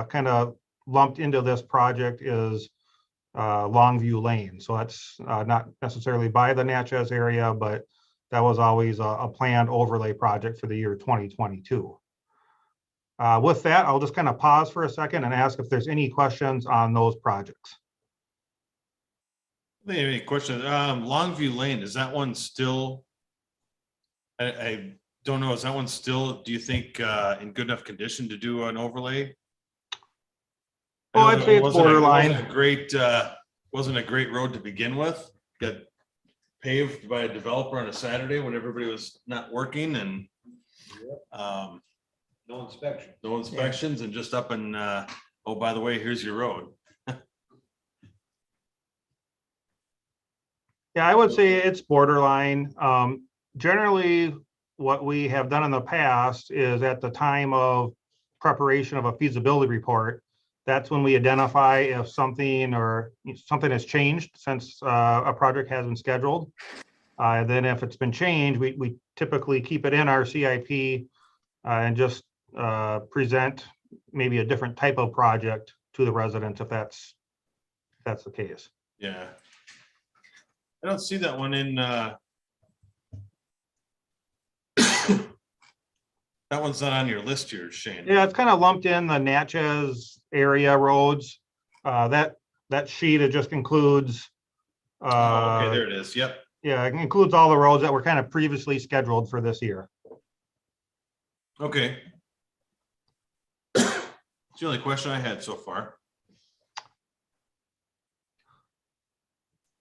kind of lumped into this project is Longview Lane. So that's not necessarily by the Natchez area, but that was always a planned overlay project for the year 2022. With that, I'll just kind of pause for a second and ask if there's any questions on those projects. Any question? Longview Lane, is that one still? I don't know. Is that one still, do you think, in good enough condition to do an overlay? Oh, I'd say it's borderline. Wasn't a great road to begin with. Got paved by a developer on a Saturday when everybody was not working, and No inspection. no inspections, and just up and oh, by the way, here's your road. Yeah, I would say it's borderline. Generally, what we have done in the past is at the time of preparation of a feasibility report, that's when we identify if something has changed since a project has been scheduled. Then if it's been changed, we typically keep it in our CIP and just present maybe a different type of project to the residents if that's the case. Yeah. I don't see that one in that one's not on your list here, Shane. Yeah, it's kind of lumped in the Natchez area roads. That sheet, it just includes. Oh, okay, there it is. Yep. Yeah, it includes all the roads that were kind of previously scheduled for this year. Okay. It's the only question I had so far.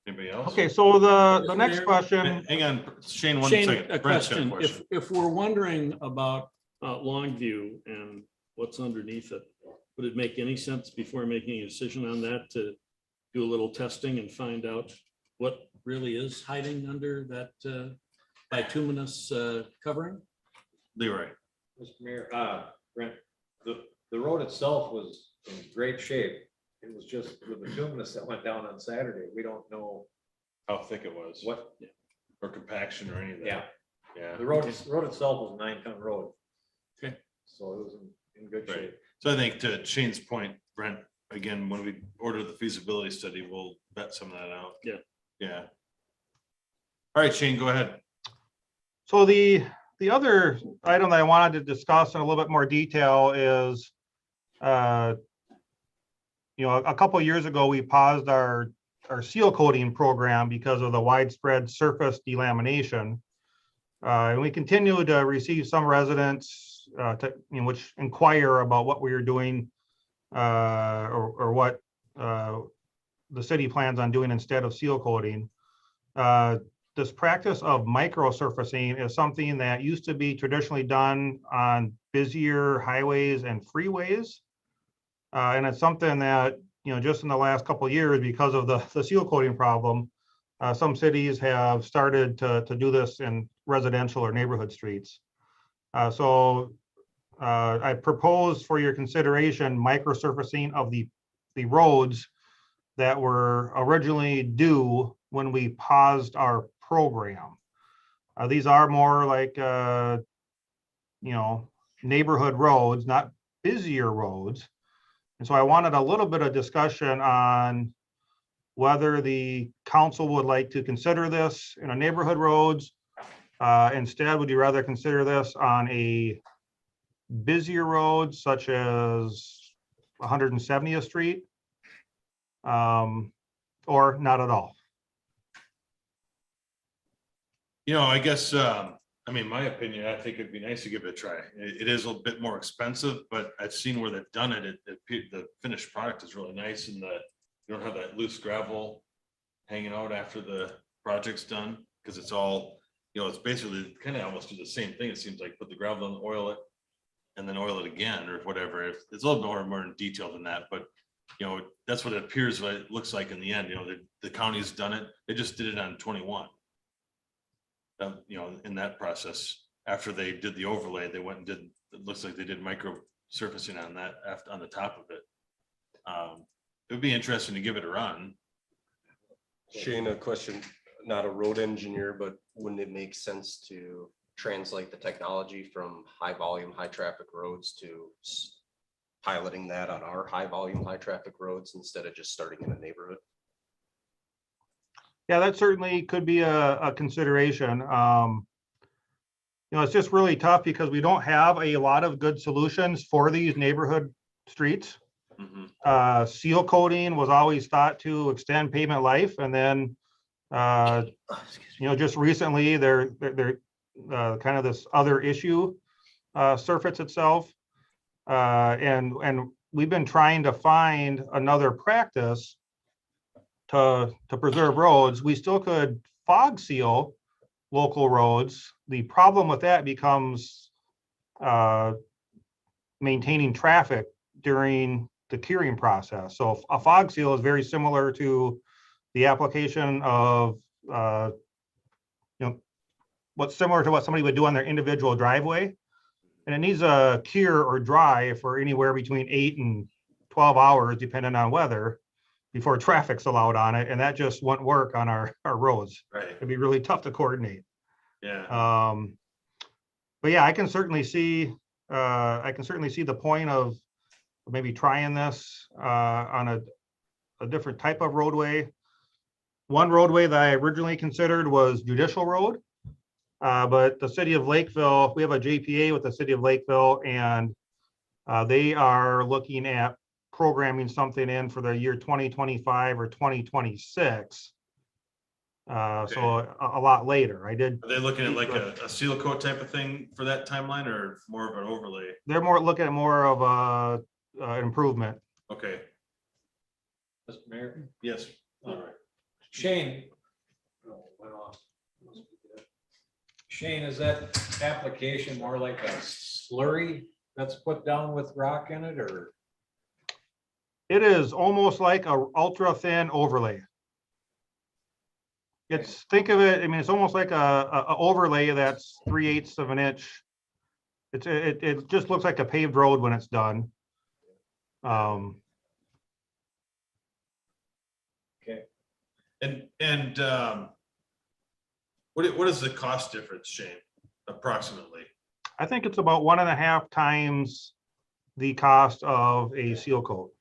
Anybody else? Okay, so the next question. Hang on, Shane, one Shane, second. a Brent's got question. If we're wondering about Longview and what's underneath it, would it make any sense before making a decision on that to do a little testing and find out what really is hiding under that bituminous covering? Leroy. Mr. Mayor, Brent, the road itself was in great shape. It was just the bituminous that went down on Saturday. We don't know How thick it was. what, Or compaction or anything. yeah, Yeah. The road itself was a 9-ton road. Okay. So it was in good Right. shape. So I think to Shane's point, Brent, again, when we order the feasibility study, we'll vet some of that out. Yeah. Yeah. All right, Shane, go ahead. So the other item that I wanted to discuss in a little bit more detail is, a couple of years ago, we paused our seal coating program because of the widespread surface delamination. And we continue to receive some residents which inquire about what we are doing or what the city plans on doing instead of seal coating. This practice of micro surfacing is something that used to be traditionally done on busier highways and freeways. And it's something that, just in the last couple of years, because of the seal coating problem, some cities have started to do this in residential or neighborhood streets. So I propose for your consideration microsurfacing of the roads that were originally due when we paused our program. These are more like neighborhood roads, not busier roads. And so I wanted a little bit of discussion on whether the council would like to consider this in a neighborhood roads. Instead, would you rather consider this on a busier road such as 170th Street? Or not at all? I guess, my opinion, I think it'd be nice to give it a try. It is a bit more expensive, but I've seen where they've done it. The finished product is really nice, and you don't have that loose gravel hanging out after the project's done, because it's all, it's basically kind of almost do the same thing. It seems like put the gravel in, oil it, and then oil it again or whatever. It's a little bit more in detail than that, but that's what it appears, what it looks like in the end. The county's done it. They just did it on 21. In that process, after they did the overlay, they went and did, it looks like they did micro surfacing on that on the top of it. It would be interesting to give it a run. Shane, a question, not a road engineer, but wouldn't it make sense to translate the technology from high volume, high traffic roads to piloting that on our high volume, high traffic roads instead of just starting in a neighborhood? Yeah, that certainly could be a consideration. It's just really tough because we don't have a lot of good solutions for these neighborhood streets. Mhm. Seal coating was always thought to extend pavement life, and then just recently they're kind of this other issue surfaced itself, and we've been trying to find another practice to preserve roads. We still could fog seal local roads. The problem with that becomes maintaining traffic during the curing process. So a fog seal is very similar to the application of what's similar to what somebody would do on their individual driveway. And it needs a cure or dry for anywhere between 8 and 12 hours, depending on weather, before traffic's allowed on it. And that just won't work on our roads. Right. It'd be really tough to coordinate. Yeah. But yeah, I can certainly see the point of maybe trying this on a different type of roadway. One roadway that I originally considered was Judicial Road. But the city of Lakeville, we have a JPA with the city of Lakeville, and they are looking at programming something in for the year 2025 or 2026. So a lot later. Are they looking at like a seal coat type of thing for that timeline, or more of an overlay? They're looking at more of an improvement. Okay. Mr. Mayor, Yes. All right. Shane. Shane, is that application more like a slurry that's put down with rock in it, or? It is almost like a ultra thin overlay. Think of it, it's almost like a overlay that's 3/8 of an inch. It just looks like a paved road when it's done. Okay. And what is the cost difference, Shane? approximately? I think it's about 1.5 times the cost of a seal coat.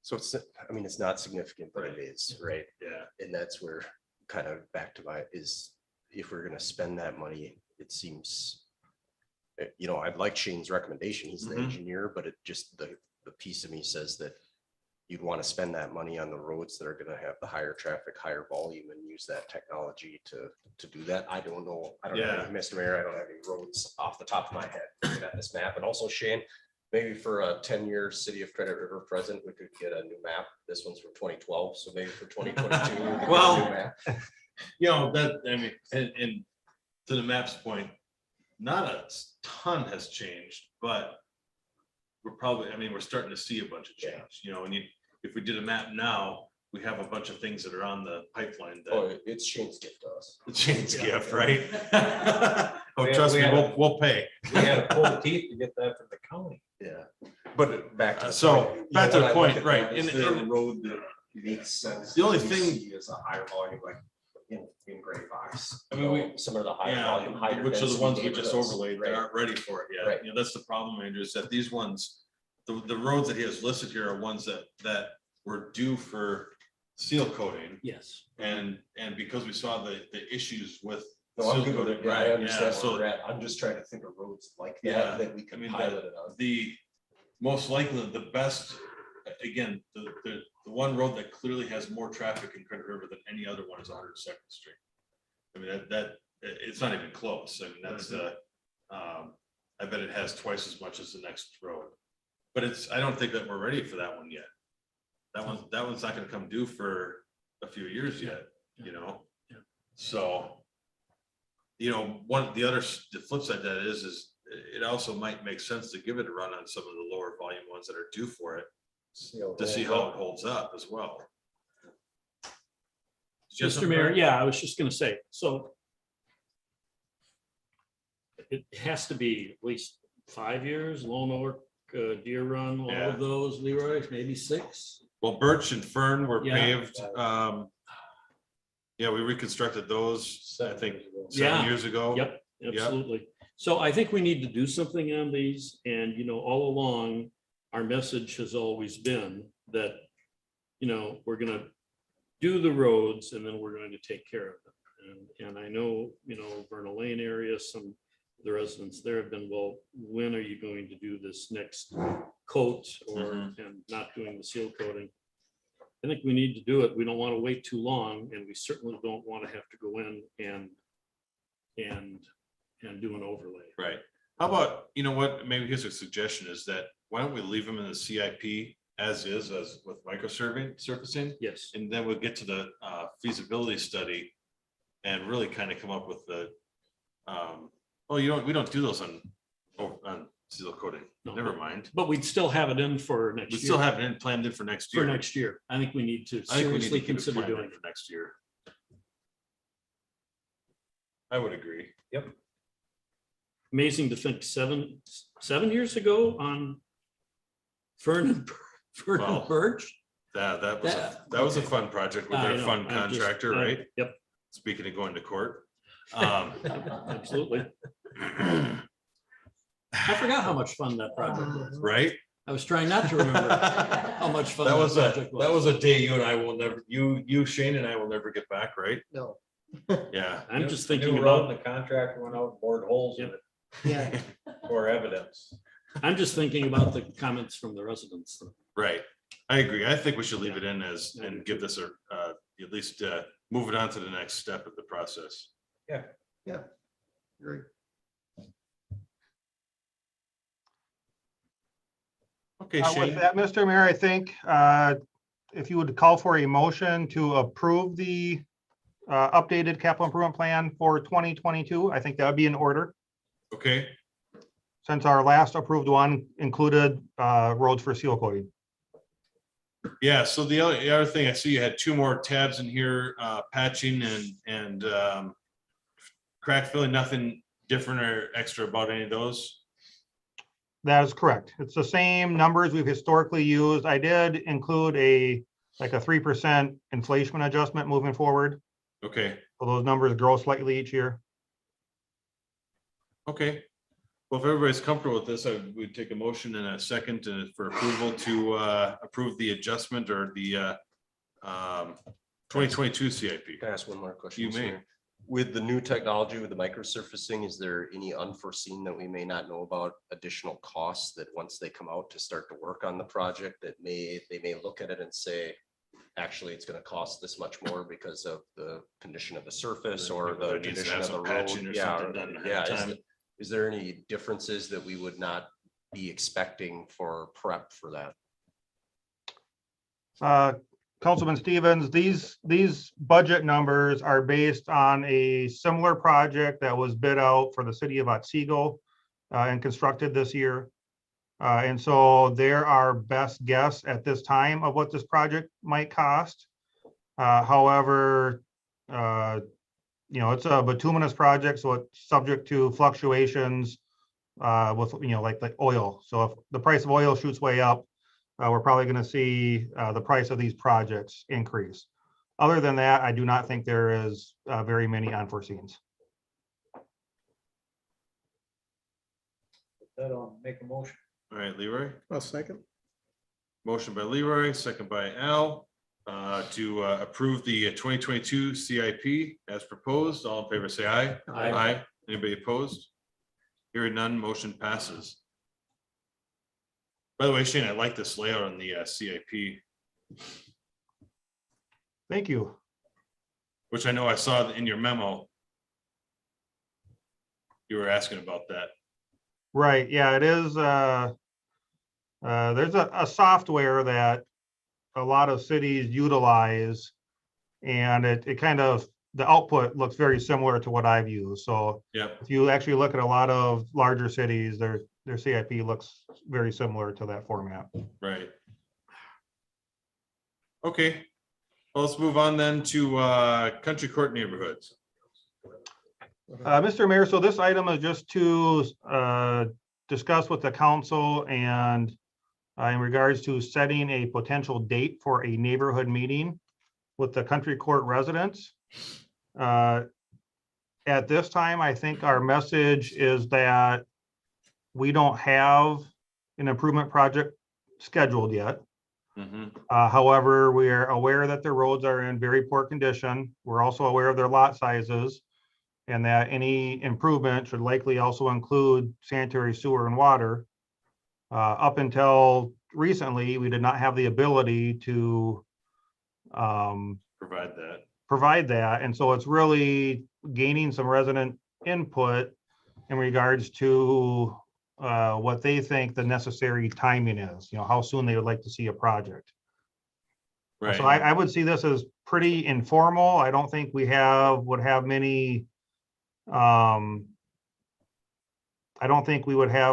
So it's, I mean, it's not significant, but it is, right? Yeah. And that's where kind of back to my is, if we're gonna spend that money, it seems. You know, I'd like Shane's recommendation. He's the Mhm. engineer, but it just, the piece of me says that. You'd want to spend that money on the roads that are gonna have the higher traffic, higher volume and use that technology to do that. I don't know. I don't have, any- Mr. Mayor, I don't have any roads off the top of my head looking at this map. And also Shane, maybe for a 10-year City of Credit River present, we could get a new map. This one's from 2012, so maybe for 2022. Well, you know, that, I mean, and to the map's point, not a ton has changed, but we're probably, I mean, we're starting to see a bunch of change, you know, and if we did a map now, we have a bunch of things that are on the pipeline Oh, that it's Shane's gift to us. it's Shane's gift, right? Oh, We- trust we me, had we'll pay. We had to pull teeth to get that from the county. Yeah, but back to the So, point, you back know, to the when I point, look at right, that, is and- there a and- road that makes sense. The only that we thing- see is a higher volume, like in Gray Box. I you mean, know, some of the higher volume, Yeah, higher. which are the density ones we just neighborhoods, overlaid that right? aren't ready for it yet. Right. You know, that's the problem, Andrew, is that these ones, the roads that he has listed here are ones that were due for seal coating. Yes. And because we saw the issues with. No, I'm seal good with coating, it. Yeah, I right, understand where so we're at. I'm just trying to think of roads like Yeah, that we I can mean, pilot it on. the most likely, the best, again, the one road that clearly has more traffic in Credit River than any other one is 102nd Street. I mean, it's not even close. I mean, that's I bet it has twice as much as the next road. But I don't think that we're ready for that one yet. That one's not gonna come due for a few years yet, you know? Yeah. So, you know, the flip side of that is it also might make sense to give it a run on some of the lower volume ones that are due for it to see how it holds up as well. Mr. Mayor, yeah, I was just gonna say, so it has to be at least 5 years, Lone Oak, Deer Run, all Yeah. of those, Leroy, maybe 6. Well, Birch and Fern were Yeah. paved. Yeah, we reconstructed those, I think, 7 Yeah. years ago. Yep, absolutely. So I think we need to do something on these, and, you know, all along, our message has always been that, you know, we're gonna do the roads and then we're going to take care of them. And I know, you know, Vernal Lane area, some of the residents there have been, well, when are you going to do this next coat or, and not doing the seal coating? I think we need to do it. We don't want to wait too long, and we certainly don't want to have to go in and do an overlay. Right. How about, you know what, maybe here's a suggestion is that, why don't we leave them in the CIP as is, as with surfacing? Yes. And then we'll get to the feasibility study and really kind of come up with the, oh, we don't do those on seal coating. No. Never mind. But we'd still have it in for next We year. still have it planned in for next year. For next year. I think we need to I think we need to seriously keep it consider planned in doing it. for next year. I would agree. Amazing to think 7 years ago on Fern and Wow. Birch. That was a okay. fun project with I their know, fun I'm just- contractor, right? Yep, Speaking of going to court. absolutely. I forgot how much fun that project was. Right? I was trying not to remember how much fun That was project that was a day you and I will never, you Shane and I will never get back, right? No. Yeah. I'm just New thinking road about, and the contractor went out and bored holes in it Yeah. for evidence. I'm just thinking about the comments from the residents. Right. I agree. I think we should leave it in as, and give this at least move it on to the next step of the process. Great. Okay, With Shane. that, Mr. Mayor, I think if you would call for a motion to approve the updated capital improvement plan for 2022, I think that would be in order, Okay. since our last approved one included roads for seal coating. Yeah, so the other thing, I see you had 2 more tabs in here, patching and crack filling, nothing different or extra about any of those? That is correct. It's the same numbers we've historically used. I did include like a 3% inflation adjustment moving forward. Okay, So those numbers grow slightly each year. okay. Well, if everybody's comfortable with this, I would take a motion and a second for approval to approve the adjustment or the 2022 CIP. Can I ask one more question? You may. sir? With the new technology, with the microsurfacing, is there any unforeseen that we may not know about additional costs that once they come out to start to work on the project that they may look at it and say, actually, it's gonna cost this much more because of the condition of the surface or Whether the it needs to condition have of the some road? patching or Yeah, something done ahead of yeah. time. Is there any differences that we would not be expecting for prep for that? Councilman Stevens, these budget numbers are based on a similar project that was bid out for the city of Otsego and constructed this year. And so they're our best guess at this time of what this project might cost. However, it's a bituminous project, so it's subject to fluctuations with, like oil. So if the price of oil shoots way up, we're probably going to see the price of these projects increase. Other than that, I do not think there is very many unforeseens. That I'll make a motion. All right, Leroy. I'll second. Motion by Leroy, second by Al, to approve the 2022 CIP as proposed. All in favor, say aye. Aye. Anybody opposed? Hearing none, motion passes. By the way, Shane, I like this layout on the CIP, Thank you. which I know I saw in your memo. You were asking about that. Right, yeah, it is. There's a software that a lot of cities utilize, and it kind of, the output looks very similar to what I've used. So Yep. if you actually look at a lot of larger cities, their CIP looks very similar to that format. Right. Okay, well, let's move on then to Country Court neighborhoods. Mr. Mayor, so this item is just to discuss with the council and in regards to setting a potential date for a neighborhood meeting with the Country Court residents. At this time, I think our message is that we don't have an improvement project scheduled yet. Mhm. However, we are aware that the roads are in very poor condition. We're also aware of their lot sizes and that any improvement should likely also include sanitary sewer and water. Up until recently, we did not have the ability to Provide that. And so it's really gaining some resident input in regards to what they think the necessary timing is, how soon they would like to see a project. Right. So I would see this as pretty informal. I don't think we would have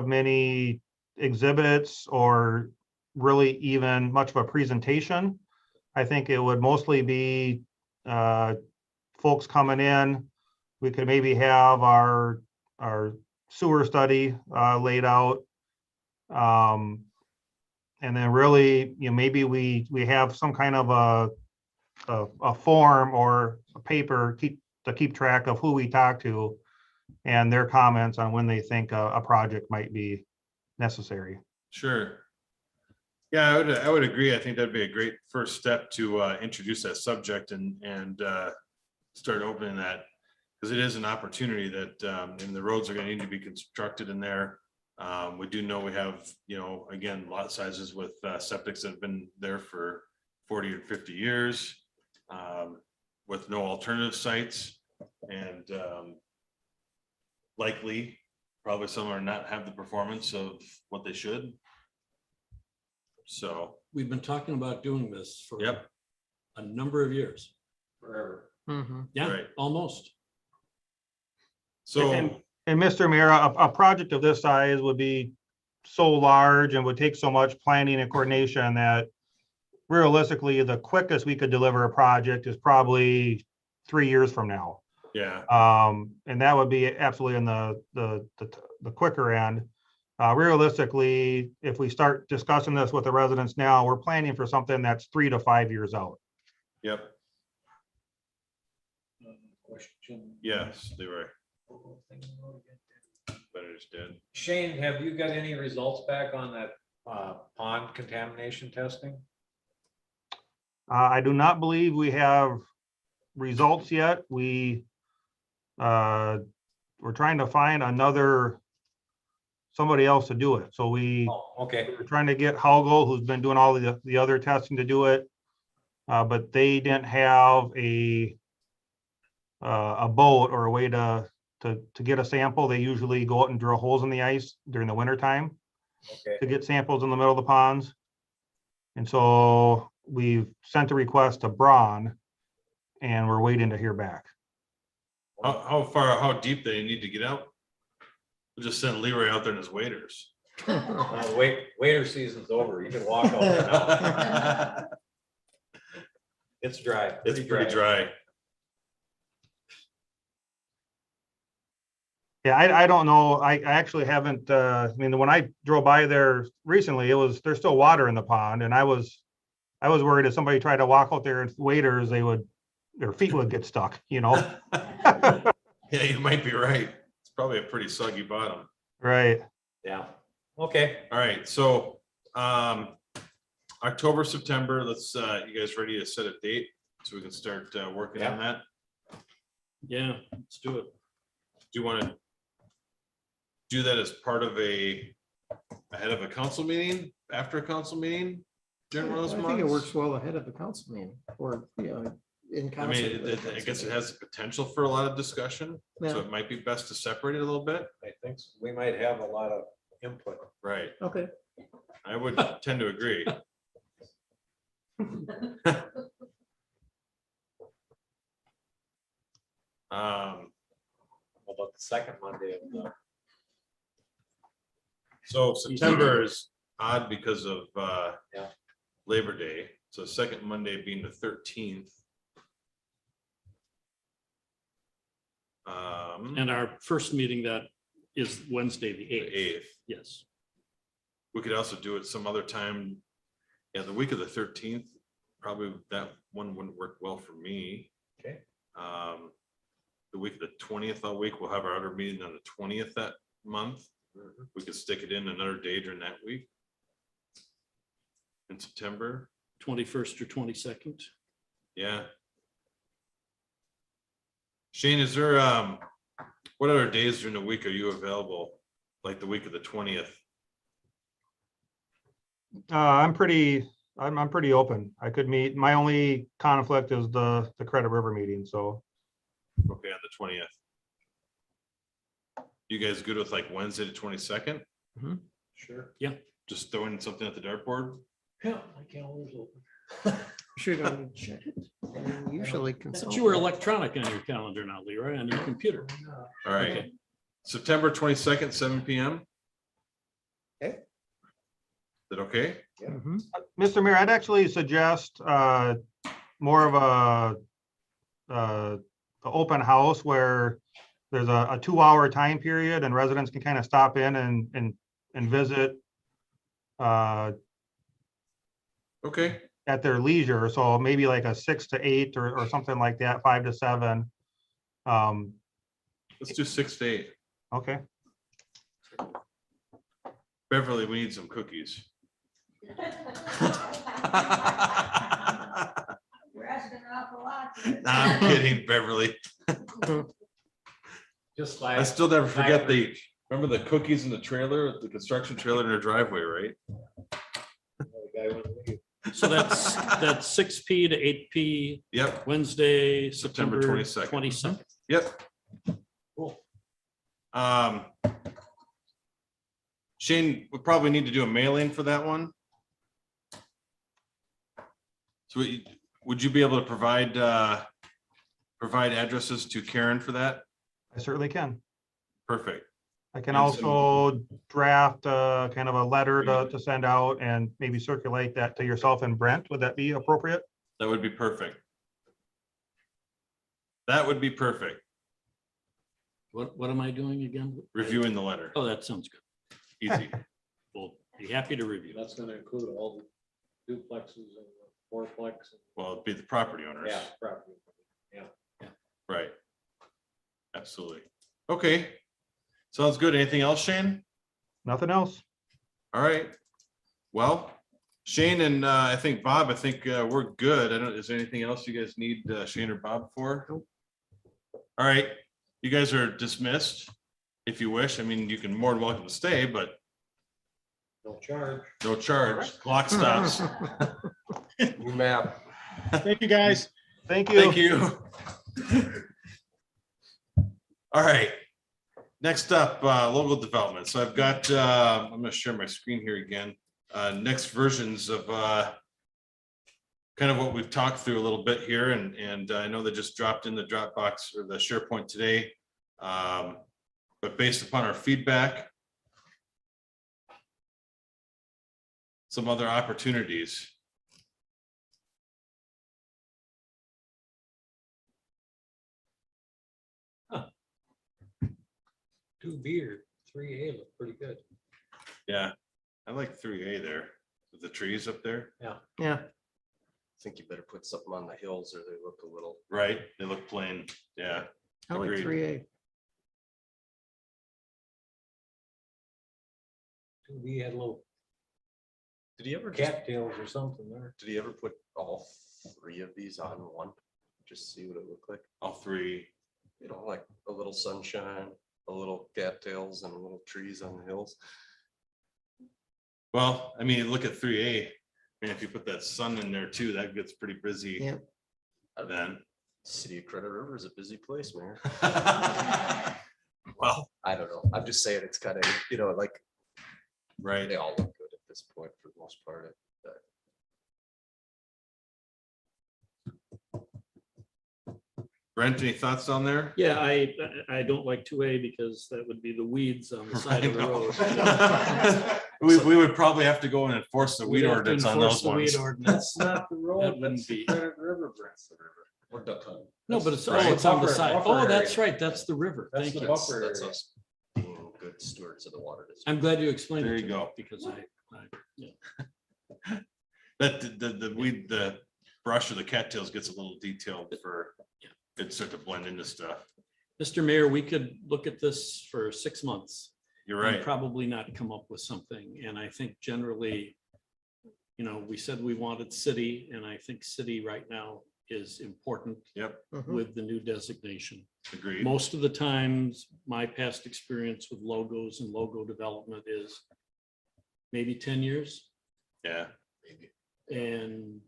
many exhibits or really even much of a presentation. I think it would mostly be folks coming in. We could maybe have our sewer study laid out. And then really, maybe we have some kind of a form or a paper to keep track of who we talk to and their comments on when they think a project might be necessary. Sure. Yeah, I would agree. I think that'd be a great first step to introduce that subject and start opening that, because it is an opportunity that, and the roads are gonna need to be constructed in there. We do know we have, again, lot sizes with septics that have been there for 40 or 50 years with no alternative sites, and likely probably some are not have the performance of what they should. So, We've been talking about doing this for yep, a number of years. Forever. Yeah, Right. almost. so, And Mr. Mayor, a project of this size would be so large and would take so much planning and coordination that realistically, the quickest we could deliver a project is probably 3 years from now. yeah, And that would be absolutely in the quicker end. Realistically, if we start discussing this with the residents now, we're planning for something that's 3 to 5 years out. yep. Yes, Leroy. But it's dead. Shane, have you got any results back on that pond contamination testing? I do not believe we have results yet. We're trying to find somebody else to do it. So we're Oh, okay, trying to get Haugo, who's been doing all the other testing, to do it. But they didn't have a boat or a way to get a sample. They usually go out and drill holes in the ice during the winter time okay. to get samples in the middle of the ponds. And so we've sent a request to Braun and we're waiting to hear back. How deep they need to get out? We'll just send Leroy out there in his waders. Waiter season's over. You can walk out there now. It's dry. It's pretty dry. Yeah, I don't know. I actually haven't, I mean, when I drove by there recently, there's still water in the pond, and I was worried if somebody tried to walk out there in waders, their feet would get stuck, you know? Yeah, you might be right. It's probably a pretty soggy bottom. Right. Yeah, okay. All right, so October, September, let's you guys ready to set a date so we can start working on that? Yeah, let's do it. Do you want to do that as part of ahead of a council meeting, after a council meeting? During one of those I think it months? works well ahead of the council meeting or, in I concert. mean, with the I guess council it has the potential for a lot of discussion, so Yeah. it might be best to separate it a little bit. I think so. We might have a lot of input. Right, meeting. Okay. I would tend to agree. How about the second Monday of the? So September is odd because of Yeah. Labor Day, so second Monday being the 13th. And our first meeting that is Wednesday, the The 8th. 8th. Yes. We could also do it some other time. Yeah, the week of the 13th, probably that one wouldn't work well for me. Okay. The week of the 20th, all week, we'll have our other meeting on the 20th that month. We could stick it in another day during that week. In September, 21st or 22nd. yeah. Shane, is there, what other days during the week are you available? Like the week of the 20th? I'm pretty open. I could meet. My only conflict is the Credit River meeting, so. Okay, on the 20th. You guys good with like Wednesday the 22nd? Sure. Just throwing something at the dartboard? Yeah, my calendar's open. Sure, don't check it. I usually consult. But you were electronic on your calendar now, Leroy, on your computer. All right, Okay. September 22nd, 7 PM. Okay. Is that okay? Mhm. Mr. Mayor, I'd actually suggest more of a open house where there's a 2-hour time period and residents can kind of stop in and visit Okay, at their leisure. So maybe like a 6 to 8 or something like that, 5 to 7. let's do 6 to 8. Okay. Beverly, we need some cookies. You're asking an awful lot. Nah, I'm kidding, Beverly. Just I like. still never forget remember the cookies in the trailer, the construction trailer in their driveway, right? So that's 6P to 8P, Yep, Wednesday, September September 22nd. 22nd. yep. Cool. Shane, we probably need to do a mailing for that one. So would you be able to provide addresses to Karen for that? I certainly can. Perfect. I can And some- also draft kind of a letter to send out and maybe circulate that to yourself and Brent. Would that be appropriate? That would be perfect. That would be perfect. What am I doing again? Reviewing the letter. Oh, that sounds good. Easy. We'll be happy to review. That's gonna include all the duplexes and the fourplex. Well, it'd be the property owners. Yeah, property. Yeah. Right. Absolutely. Okay. Sounds good. Anything else, Shane? Nothing else. All right. Well, Shane and I think Bob, I think we're good. I don't, is there anything else you guys need Shane or Bob for? All right. You guys are dismissed if you wish. I mean, you can more than welcome to stay, but No charge. no charge. Clock stops. New map. Thank you, guys. Thank you. Thank you. All right. Next up, local development. So I've got, I'm gonna share my screen here again. Next versions of kind of what we've talked through a little bit here, and I know they just dropped in the Dropbox or the SharePoint today. But based upon our feedback, some other opportunities. Two beer, 3A look pretty good. Yeah, I like 3A there with the trees up there. Yeah. I think you better put something on the hills or they look a little. Right, they look plain. Yeah. I like Agreed. 3A. 2B had a little Did he ever just, cattails or something there. did he ever put all three of these on one? Just see what it looked like. All three. You know, like a little sunshine, a little cattails and a little trees on the hills. Well, I mean, look at 3A. I mean, if you put that sun in there too, that gets pretty busy. Yeah. Then. City of Credit River is a busy place, man. Well, I don't know. I'm just saying it's kind of, you know, like right. they all look good at this point for the most part. Brent, any thoughts on there? Yeah, I don't like 2A because that would be the weeds on the side of the I know. road. We would probably have to go and enforce the weed We'd have to ordinance on enforce those the weed ones. ordinance. Not the That road, wouldn't that's the be- Credit River, Brent's the river. We're done. No, but it's, oh, Right. it's on the Buffer- side. buffer Oh, that's area. right. That's the river. That's Thank the you. buffer That's area. us being good stewards of the water. district. I'm glad you explained There it you to me go. because yeah. That the weed, the brush or the cattails gets a little detailed for it start to blend into stuff. Mr. Mayor, we could look at this for 6 months. You're and right. Probably not come up with something. And I think generally, you know, we said we wanted city, and I think city right now is important Yep, with the new designation. agreed. Most of the times, my past experience with logos and logo development is maybe 10 years. Yeah, And,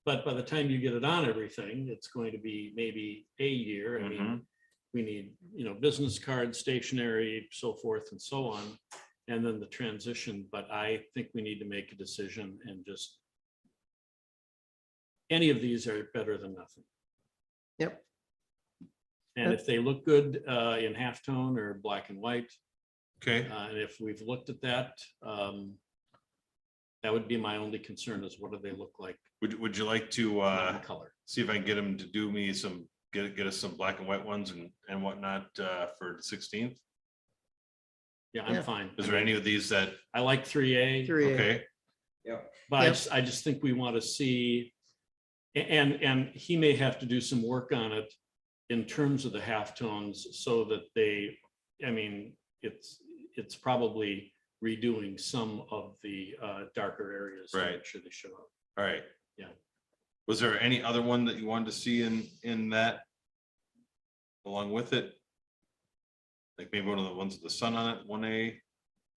but by the time you get it on everything, it's going to be maybe a year. I mean, we need, you know, business cards, stationery, so forth and so on. And then the transition, but I think we need to make a decision and just. Any of these are better than nothing. Yep. And if they look good in halftone or black and white, okay. and if we've looked at that, that would be my only concern is what do they look like Would you like to in color? see if I can get them to do me some, get us some black and white ones and whatnot for the 16th? Yeah, I'm Yeah. fine. Is there any of these that, I like 3A. 3A. okay, But Yep. I just think we want to see, and he may have to do some work on it in terms of the halftones so that they, I mean, it's probably redoing some of the darker areas. to Right. make sure they show up. all right. Yeah. Was there any other one that you wanted to see in that? Along with it? Like maybe one of the ones with the sun on it, 1A,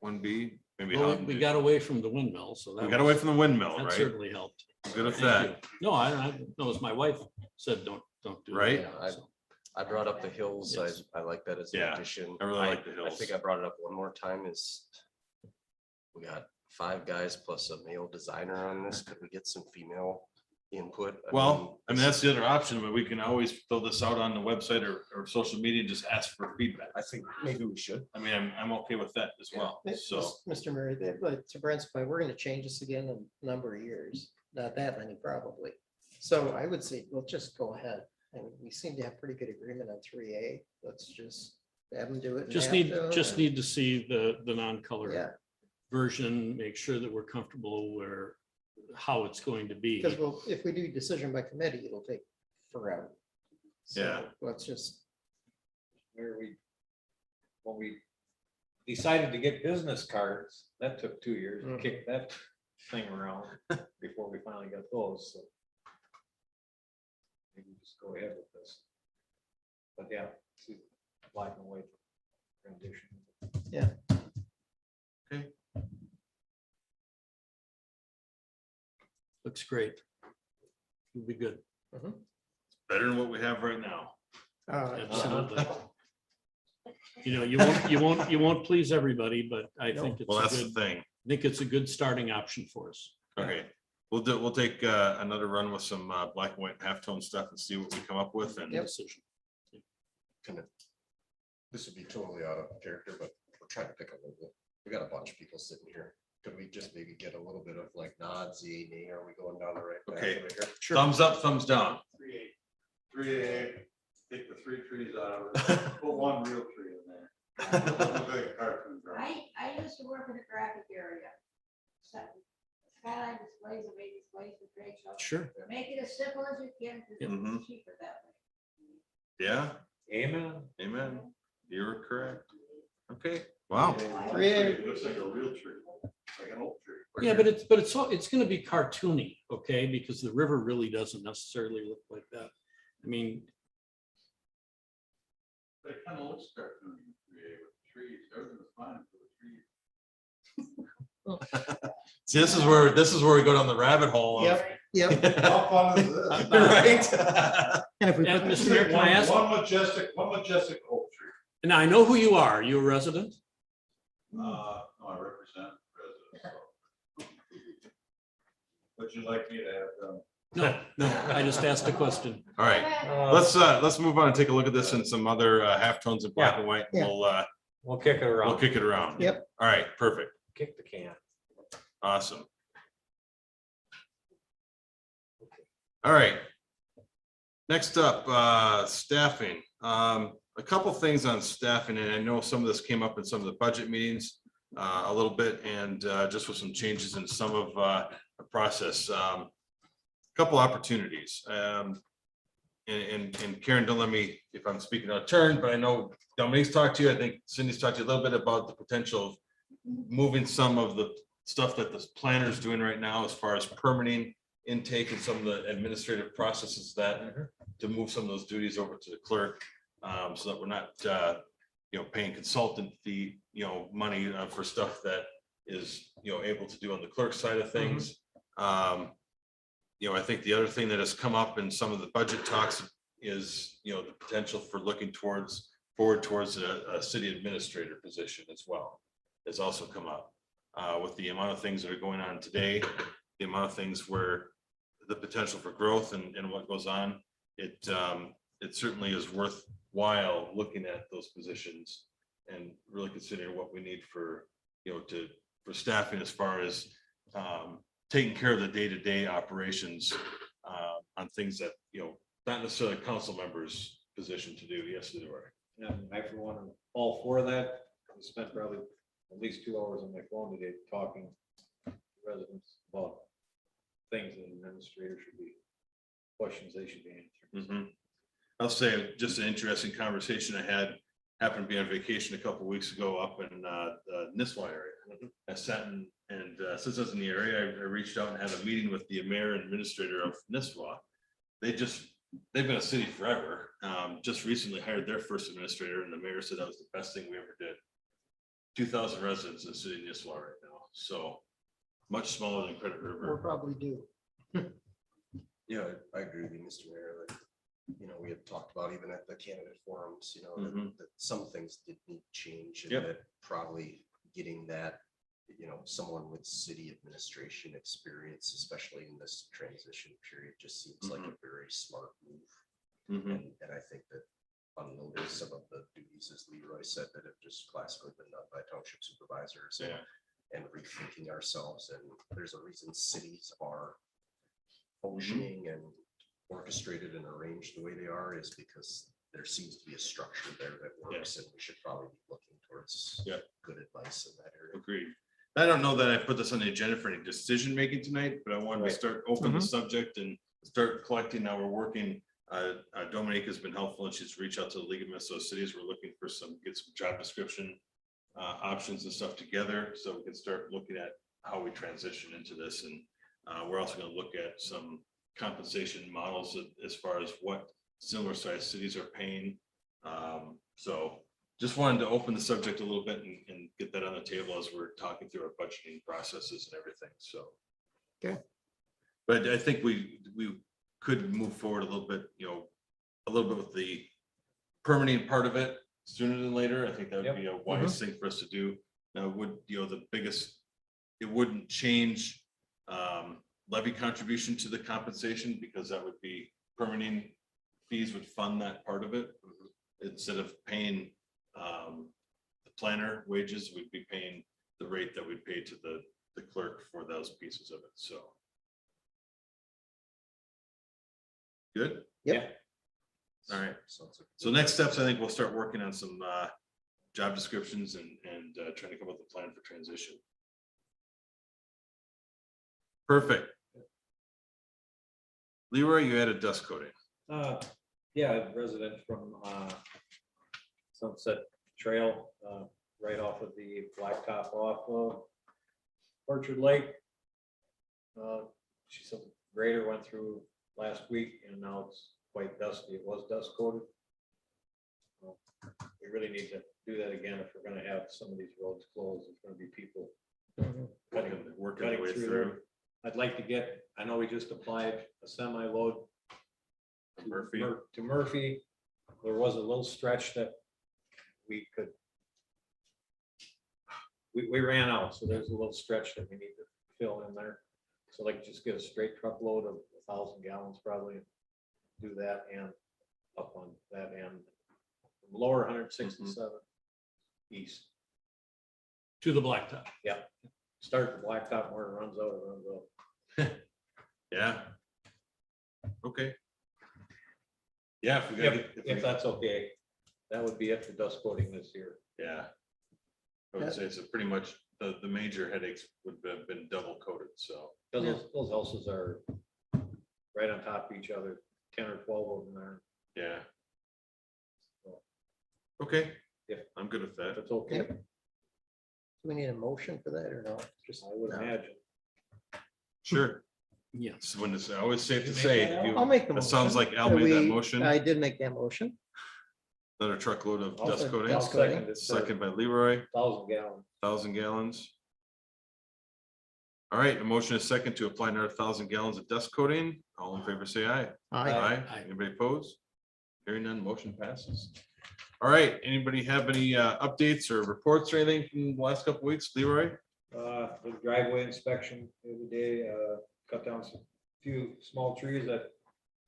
1B, maybe. Well, how- we got away from the windmill, so that We got away was- from the windmill, that right? certainly helped. Good with Thank that, you. No, I know, as my wife said, don't do it. Right? Yeah, So, I brought up the hills. Yes. I like that as an Yeah, addition. I really like the I hills. think I brought it up one more time is we got 5 guys plus a male designer on this. Could we get some female input? Well, I mean, this that's is- the other option, but we can always throw this out on the website or social media and just ask for feedback. I think maybe we should. I mean, I'm okay with that as well, so. Mr. Murray, but to Brent's point, we're gonna change this again in a number of years, not that many probably. So I would say, we'll just go ahead. And we seem to have pretty good agreement on 3A. Let's just have them do it. in Just halftone need to see the non-color Yeah, version, make sure that we're comfortable where, how it's going to be. because if we do decision by committee, it'll take forever. So Yeah. let's just where when we decided to get business cards, that took 2 years to kick that thing around before we finally got those, so. Maybe just go ahead with this. But yeah, see, black and white rendition. Looks great. It'll be good. Better than what we have right now. Absolutely. You know, you won't please everybody, but I think it's Well, a that's the good, thing. I think it's a good starting option for us. Okay, we'll take another run with some black and white halftone stuff and see what we come up with. And Decision. Kind of, this would be totally out of character, but we're trying to pick a logo. We got a bunch of people sitting here. Could we just maybe get a little bit of like nods, yay, nay, are we going down the right path Okay. right here? thumbs up, thumbs down. 3A, take the 3 trees out of it, put 1 real tree in there. Big cartoon drawing. I used to work in the graphic area. Skyline displays and make displays for trade shows. Sure. Make it as simple as you can, because Mhm. it's cheaper that way. Yeah, Amen. amen. You're correct. Okay, wow. It looks like a real tree, like an oak tree. Yeah, but it's going to be cartoony, okay? Because the river really doesn't necessarily look like that. I mean, It kind of looks cartoony, 3A with trees, everything's fine for the trees. See, this is where we go down the rabbit hole. Of, Yep. How fun is this? right? And if we Yeah, put Mr. Mayor, can I ask? One majestic oak tree. now I know who you are. Are you a resident? No, I represent residents. So. Would you like me to have them? No, I just asked a question. All right, let's move on and take a look at this and some other halftones in black and white. Yeah. We'll kick it around. We'll kick it around. Yep. All right, perfect. Kick the can. Awesome. All right. Next up, staffing. A couple things on staffing, and I know some of this came up in some of the budget meetings a little bit, and just with some changes in some of the process. Couple opportunities. And Karen, don't let me, if I'm speaking out of turn, but I know Dominique's talked to you. I think Cindy's talked to you a little bit about the potential of moving some of the stuff that the planner is doing right now as far as permitting intake and some of the administrative processes that to move some of those duties over to the clerk, so that we're not paying consultant fee, money for stuff that is able to do on the clerk side of things. I think the other thing that has come up in some of the budget talks is the potential for looking forward towards a city administrator position as well has also come up with the amount of things that are going on today, the amount of things where the potential for growth and what goes on. It certainly is worthwhile looking at those positions and really considering what we need for for staffing as far as taking care of the day-to-day operations on things that not necessarily council members' position to do. Yes, they are. And I for one am all for that. I spent probably at least 2 hours on my phone today talking to residents about things that administrators should be, questions they should be answering. I'll say just an interesting conversation I had. Happened to be on vacation a couple of weeks ago up in the Nisswa area. I sat and since I was in the area, I reached out and had a meeting with the mayor and administrator of Nisswa. They've been a city forever. Just recently hired their first administrator, and the mayor said that was the best thing we ever did. 2,000 residents in the city of Nisswa right now, so much smaller than Credit We're River. probably due. Yeah, I agree with you, Mr. Mayor, that, we had talked about even at the candidate forums, that some things did need change and Yep. that probably getting that, someone with city administration experience, especially in this transition period, just seems like a very smart move. And I think that unloading some of the duties, as Leroy said, that have just classically been done by township supervisors and rethinking ourselves. And there's a reason cities are functioning and orchestrated and arranged the way they are, is because there seems to be a structure there that works, and we should probably be looking towards good advice in that area. Agreed. I don't know that I put this on the agenda for any decision making tonight, but I wanted to start open the subject and start collecting. Now we're working Dominique has been helpful and she's reached out to the League of Minnesota Cities. We're looking for get some job description options and stuff together so we can start looking at how we transition into this. And we're also going to look at some compensation models as far as what similar sized cities are paying. So just wanted to open the subject a little bit and get that on the table as we're talking through our budgeting processes and everything. So. Okay. But I think we could move forward a little bit, with the permitting part of it sooner than later. I think that would be a wise thing for us to do. Now, it wouldn't change levy contribution to the compensation because that would be permitting fees would fund that part of it. Instead of paying the planner wages, we'd be paying the rate that we'd pay to the clerk for those pieces of it. So. Good? Yep. All right. So next steps, I think we'll start working on some job descriptions and trying to come up with a plan for transition. Perfect. Leroy, you added dust coating. Yeah, resident from Sunset Trail, right off of the blacktop off of Orchard Lake. She said grader went through last week and now it's quite dusty. It was dust coated. We really need to do that again if we're gonna have some of these roads closed. There's gonna be people Working their way through through. there. I'd like to get, I know we just applied a semi-load to Murphy. There was a little stretch that we could, we ran out, so there's a little stretch that we need to fill in there. So like just get a straight truckload of 1,000 gallons probably, do that and up on that end. Lower 167 east. To the blacktop. Yeah. Start the blacktop where it runs out, it runs out. Yeah. Okay. Yeah, if we gotta If that's okay, that would be it for dust coating this year. yeah. I would say it's pretty much the major headaches would have been double coated, so. Because those houses are right on top of each other, 10 or 12 of them are. Yeah. Okay. Yeah. I'm good with that. That's okay. Yep. Do we need a motion for that or no? Just I would imagine. Sure. Yes. So when it's always safe to You make say, that, you- I'll make the it motion. sounds like Al That made that we- motion, I did make that motion. another truckload of dust Also coating, I'll dust coating. second it, second by Leroy, 1,000 gallon. 1,000 gallons. All right, a motion is second to apply another 1,000 gallons of dust coating. All in favor, say aye. Aye. Aye. Anybody opposed? Hearing none, motion passes. All right, anybody have any updates or reports or anything from the last couple weeks? Leroy? The driveway inspection the other day, cut down some few small trees at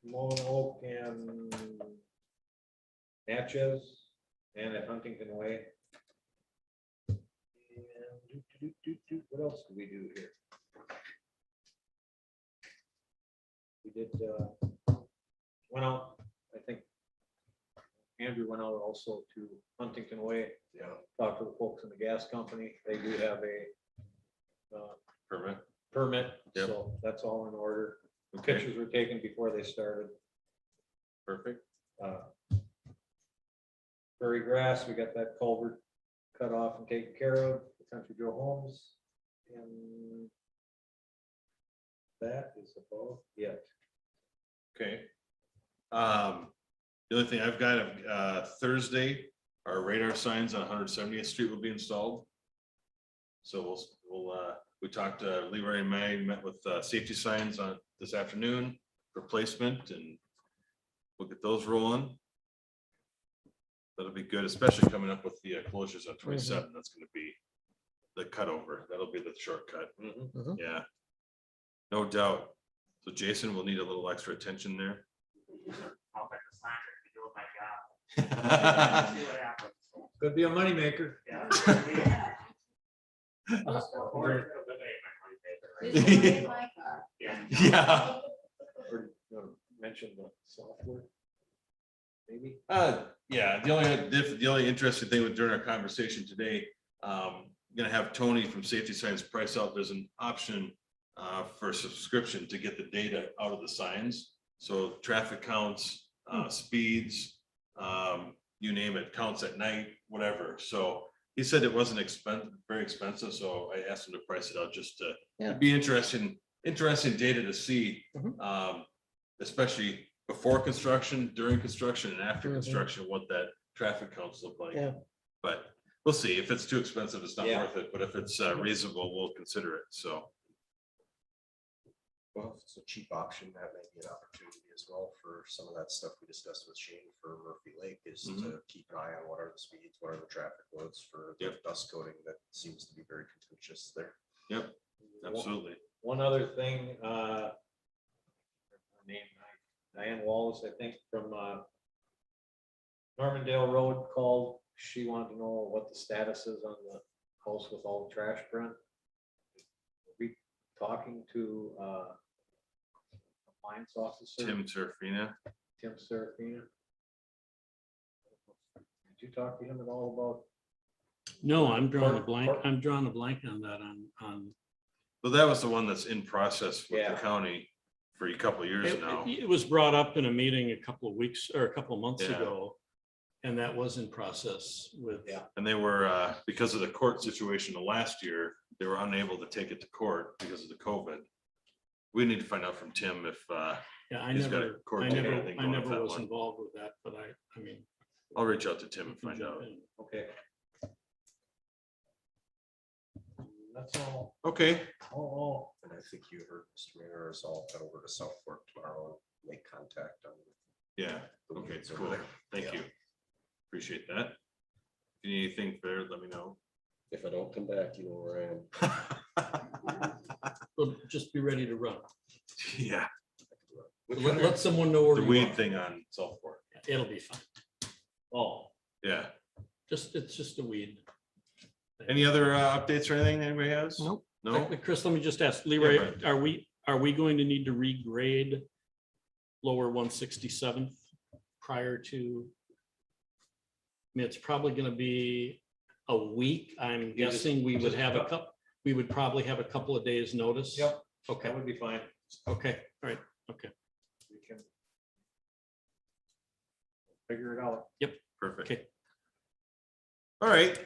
Lone Oak and Natchez and at Huntington Way. And what else do we do here? We did, went out, I think Andrew went out also to Huntington Way. Yeah. Talked to the folks in the gas company. They do have a Permit. Yep. so that's all in order. Okay, Pictures were taken before they started. perfect. Prairie grass, we got that culvert cut off and taken care of, the Country Joe Homes. And that is about it. Okay. The only thing I've got, Thursday, our radar signs on 170th Street will be installed. So we talked to Leroy and Mag, met with safety signs on this afternoon, replacement, and we'll get those rolling. That'll be good, especially coming up with the closures on 27. That's gonna be the cutover. That'll be the shortcut. Mhm. Yeah. No doubt. So Jason will need a little extra attention there. I'll bet the sign is doing my job. See what happens. Could be a moneymaker. Yeah. This will be my car. Yeah. Or mention the software. Maybe. Yeah, the only interesting thing with during our conversation today, gonna have Tony from Safety Signs price out, there's an option for subscription to get the data out of the signs. So traffic counts, speeds, you name it, counts at night, whatever. So he said it wasn't very expensive, so I asked him to price it out just to, Yeah. it'd be interesting data to see. Mhm. Especially before construction, during construction and after Mhm. construction, what that traffic counts look like. Yeah. But we'll see. If it's too expensive, it's not Yeah. worth it. But if it's reasonable, we'll consider it. So. Well, if it's a cheap option, that may be an opportunity as well for some of that stuff we discussed with Shane for Murphy Lake is to keep an eye on what are the speeds, what are the traffic loads for the dust coating that seems to be very contentious there. Yep, absolutely. One other thing, her name, Diane Wallace, I think, from Normandale Road called. She wanted to know what the status is on the house with all the trash burn. We talking to compliance officer Tim Serafina. Serafina. Did you talk to him at all about? No, I'm drawing a Or- blank. or- I'm drawing a blank on that on. Well, that was the one that's in process with Yeah. the county for a couple of years It now. it was brought up in a meeting a couple of weeks or a couple of months Yeah. ago. And that was in process with. Yeah. And they were, because of the court situation of last year, they were unable to take it to court because of the COVID. We need to find out from Tim if, Yeah, I He's got a never, court I date, never, I think, I going with never that was one. involved with that, but I mean. I'll reach out to Tim and we can find jump out. in. Okay. That's all. Okay, Oh, And I think you heard Mr. Mayor is all head over to South Fork tomorrow and make contact on. yeah, the okay, weeds over cool. there. Thank you. Appreciate that. If you need anything there, let me know. If I don't come back, you know where I am. Well, just be ready to run. Yeah, Let someone know where the you weed are. thing on South Fork. It'll be fine. oh, Yeah. It's just a weed. Any other updates or anything anybody has? Nope. No? Chris, let me just ask, Leroy, Brent. are we going to need to regrade lower 167th prior to? I mean, it's probably gonna be a week. I'm You just- guessing we would just have a cut- couple, we would probably have a couple of days notice. yep, Okay, that would be fine. okay, all right, okay. We can figure it out. Perfect. Okay. All right.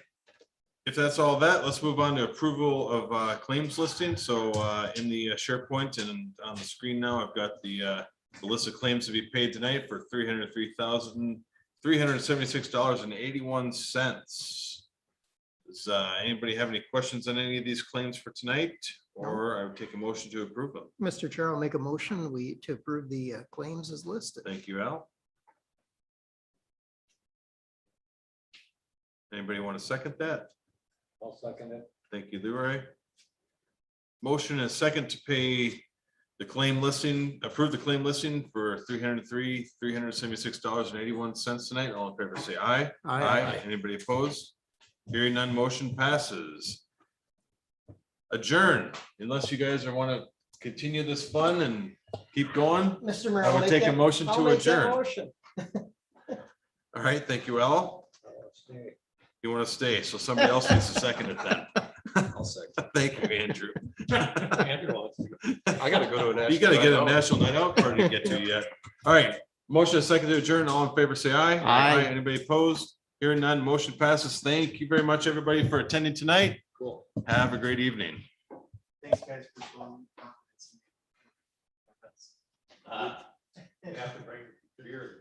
If that's all that, let's move on to approval of claims listing. So in the SharePoint and on the screen now, I've got the list of claims to be paid tonight for $303,376.81. Does anybody have any questions on any of these claims for tonight? Or I would take a motion to approve them. Mr. Chair, I'll make a motion to approve the claims as listed. Thank you, Al. Anybody want to second that? I'll second it. Thank you, Leroy. Motion and a second to pay the claim listing, approve the claim listing for $303,376.81 tonight. All in favor, say aye. Aye. Anybody opposed? Hearing none, motion passes. Adjourn, unless you guys want to continue this fun and keep going. Mr. Mayor. I I'll would make take a that- motion I'll to make that adjourn. motion. All right, thank you, Al. Stay. You want to stay, so somebody else needs to second it then. I'll second. Thank you, Andrew. Andrew wants to go. I gotta go to a national. You gotta get night a out. national night out party to get to yet. All right, motion and second to adjourn. All in favor, say aye. Aye. Anybody opposed? Hearing none, motion passes. Thank you very much, everybody, for attending tonight. Cool. Have a great evening. Thanks, guys, for showing confidence in me. You have to bring beer.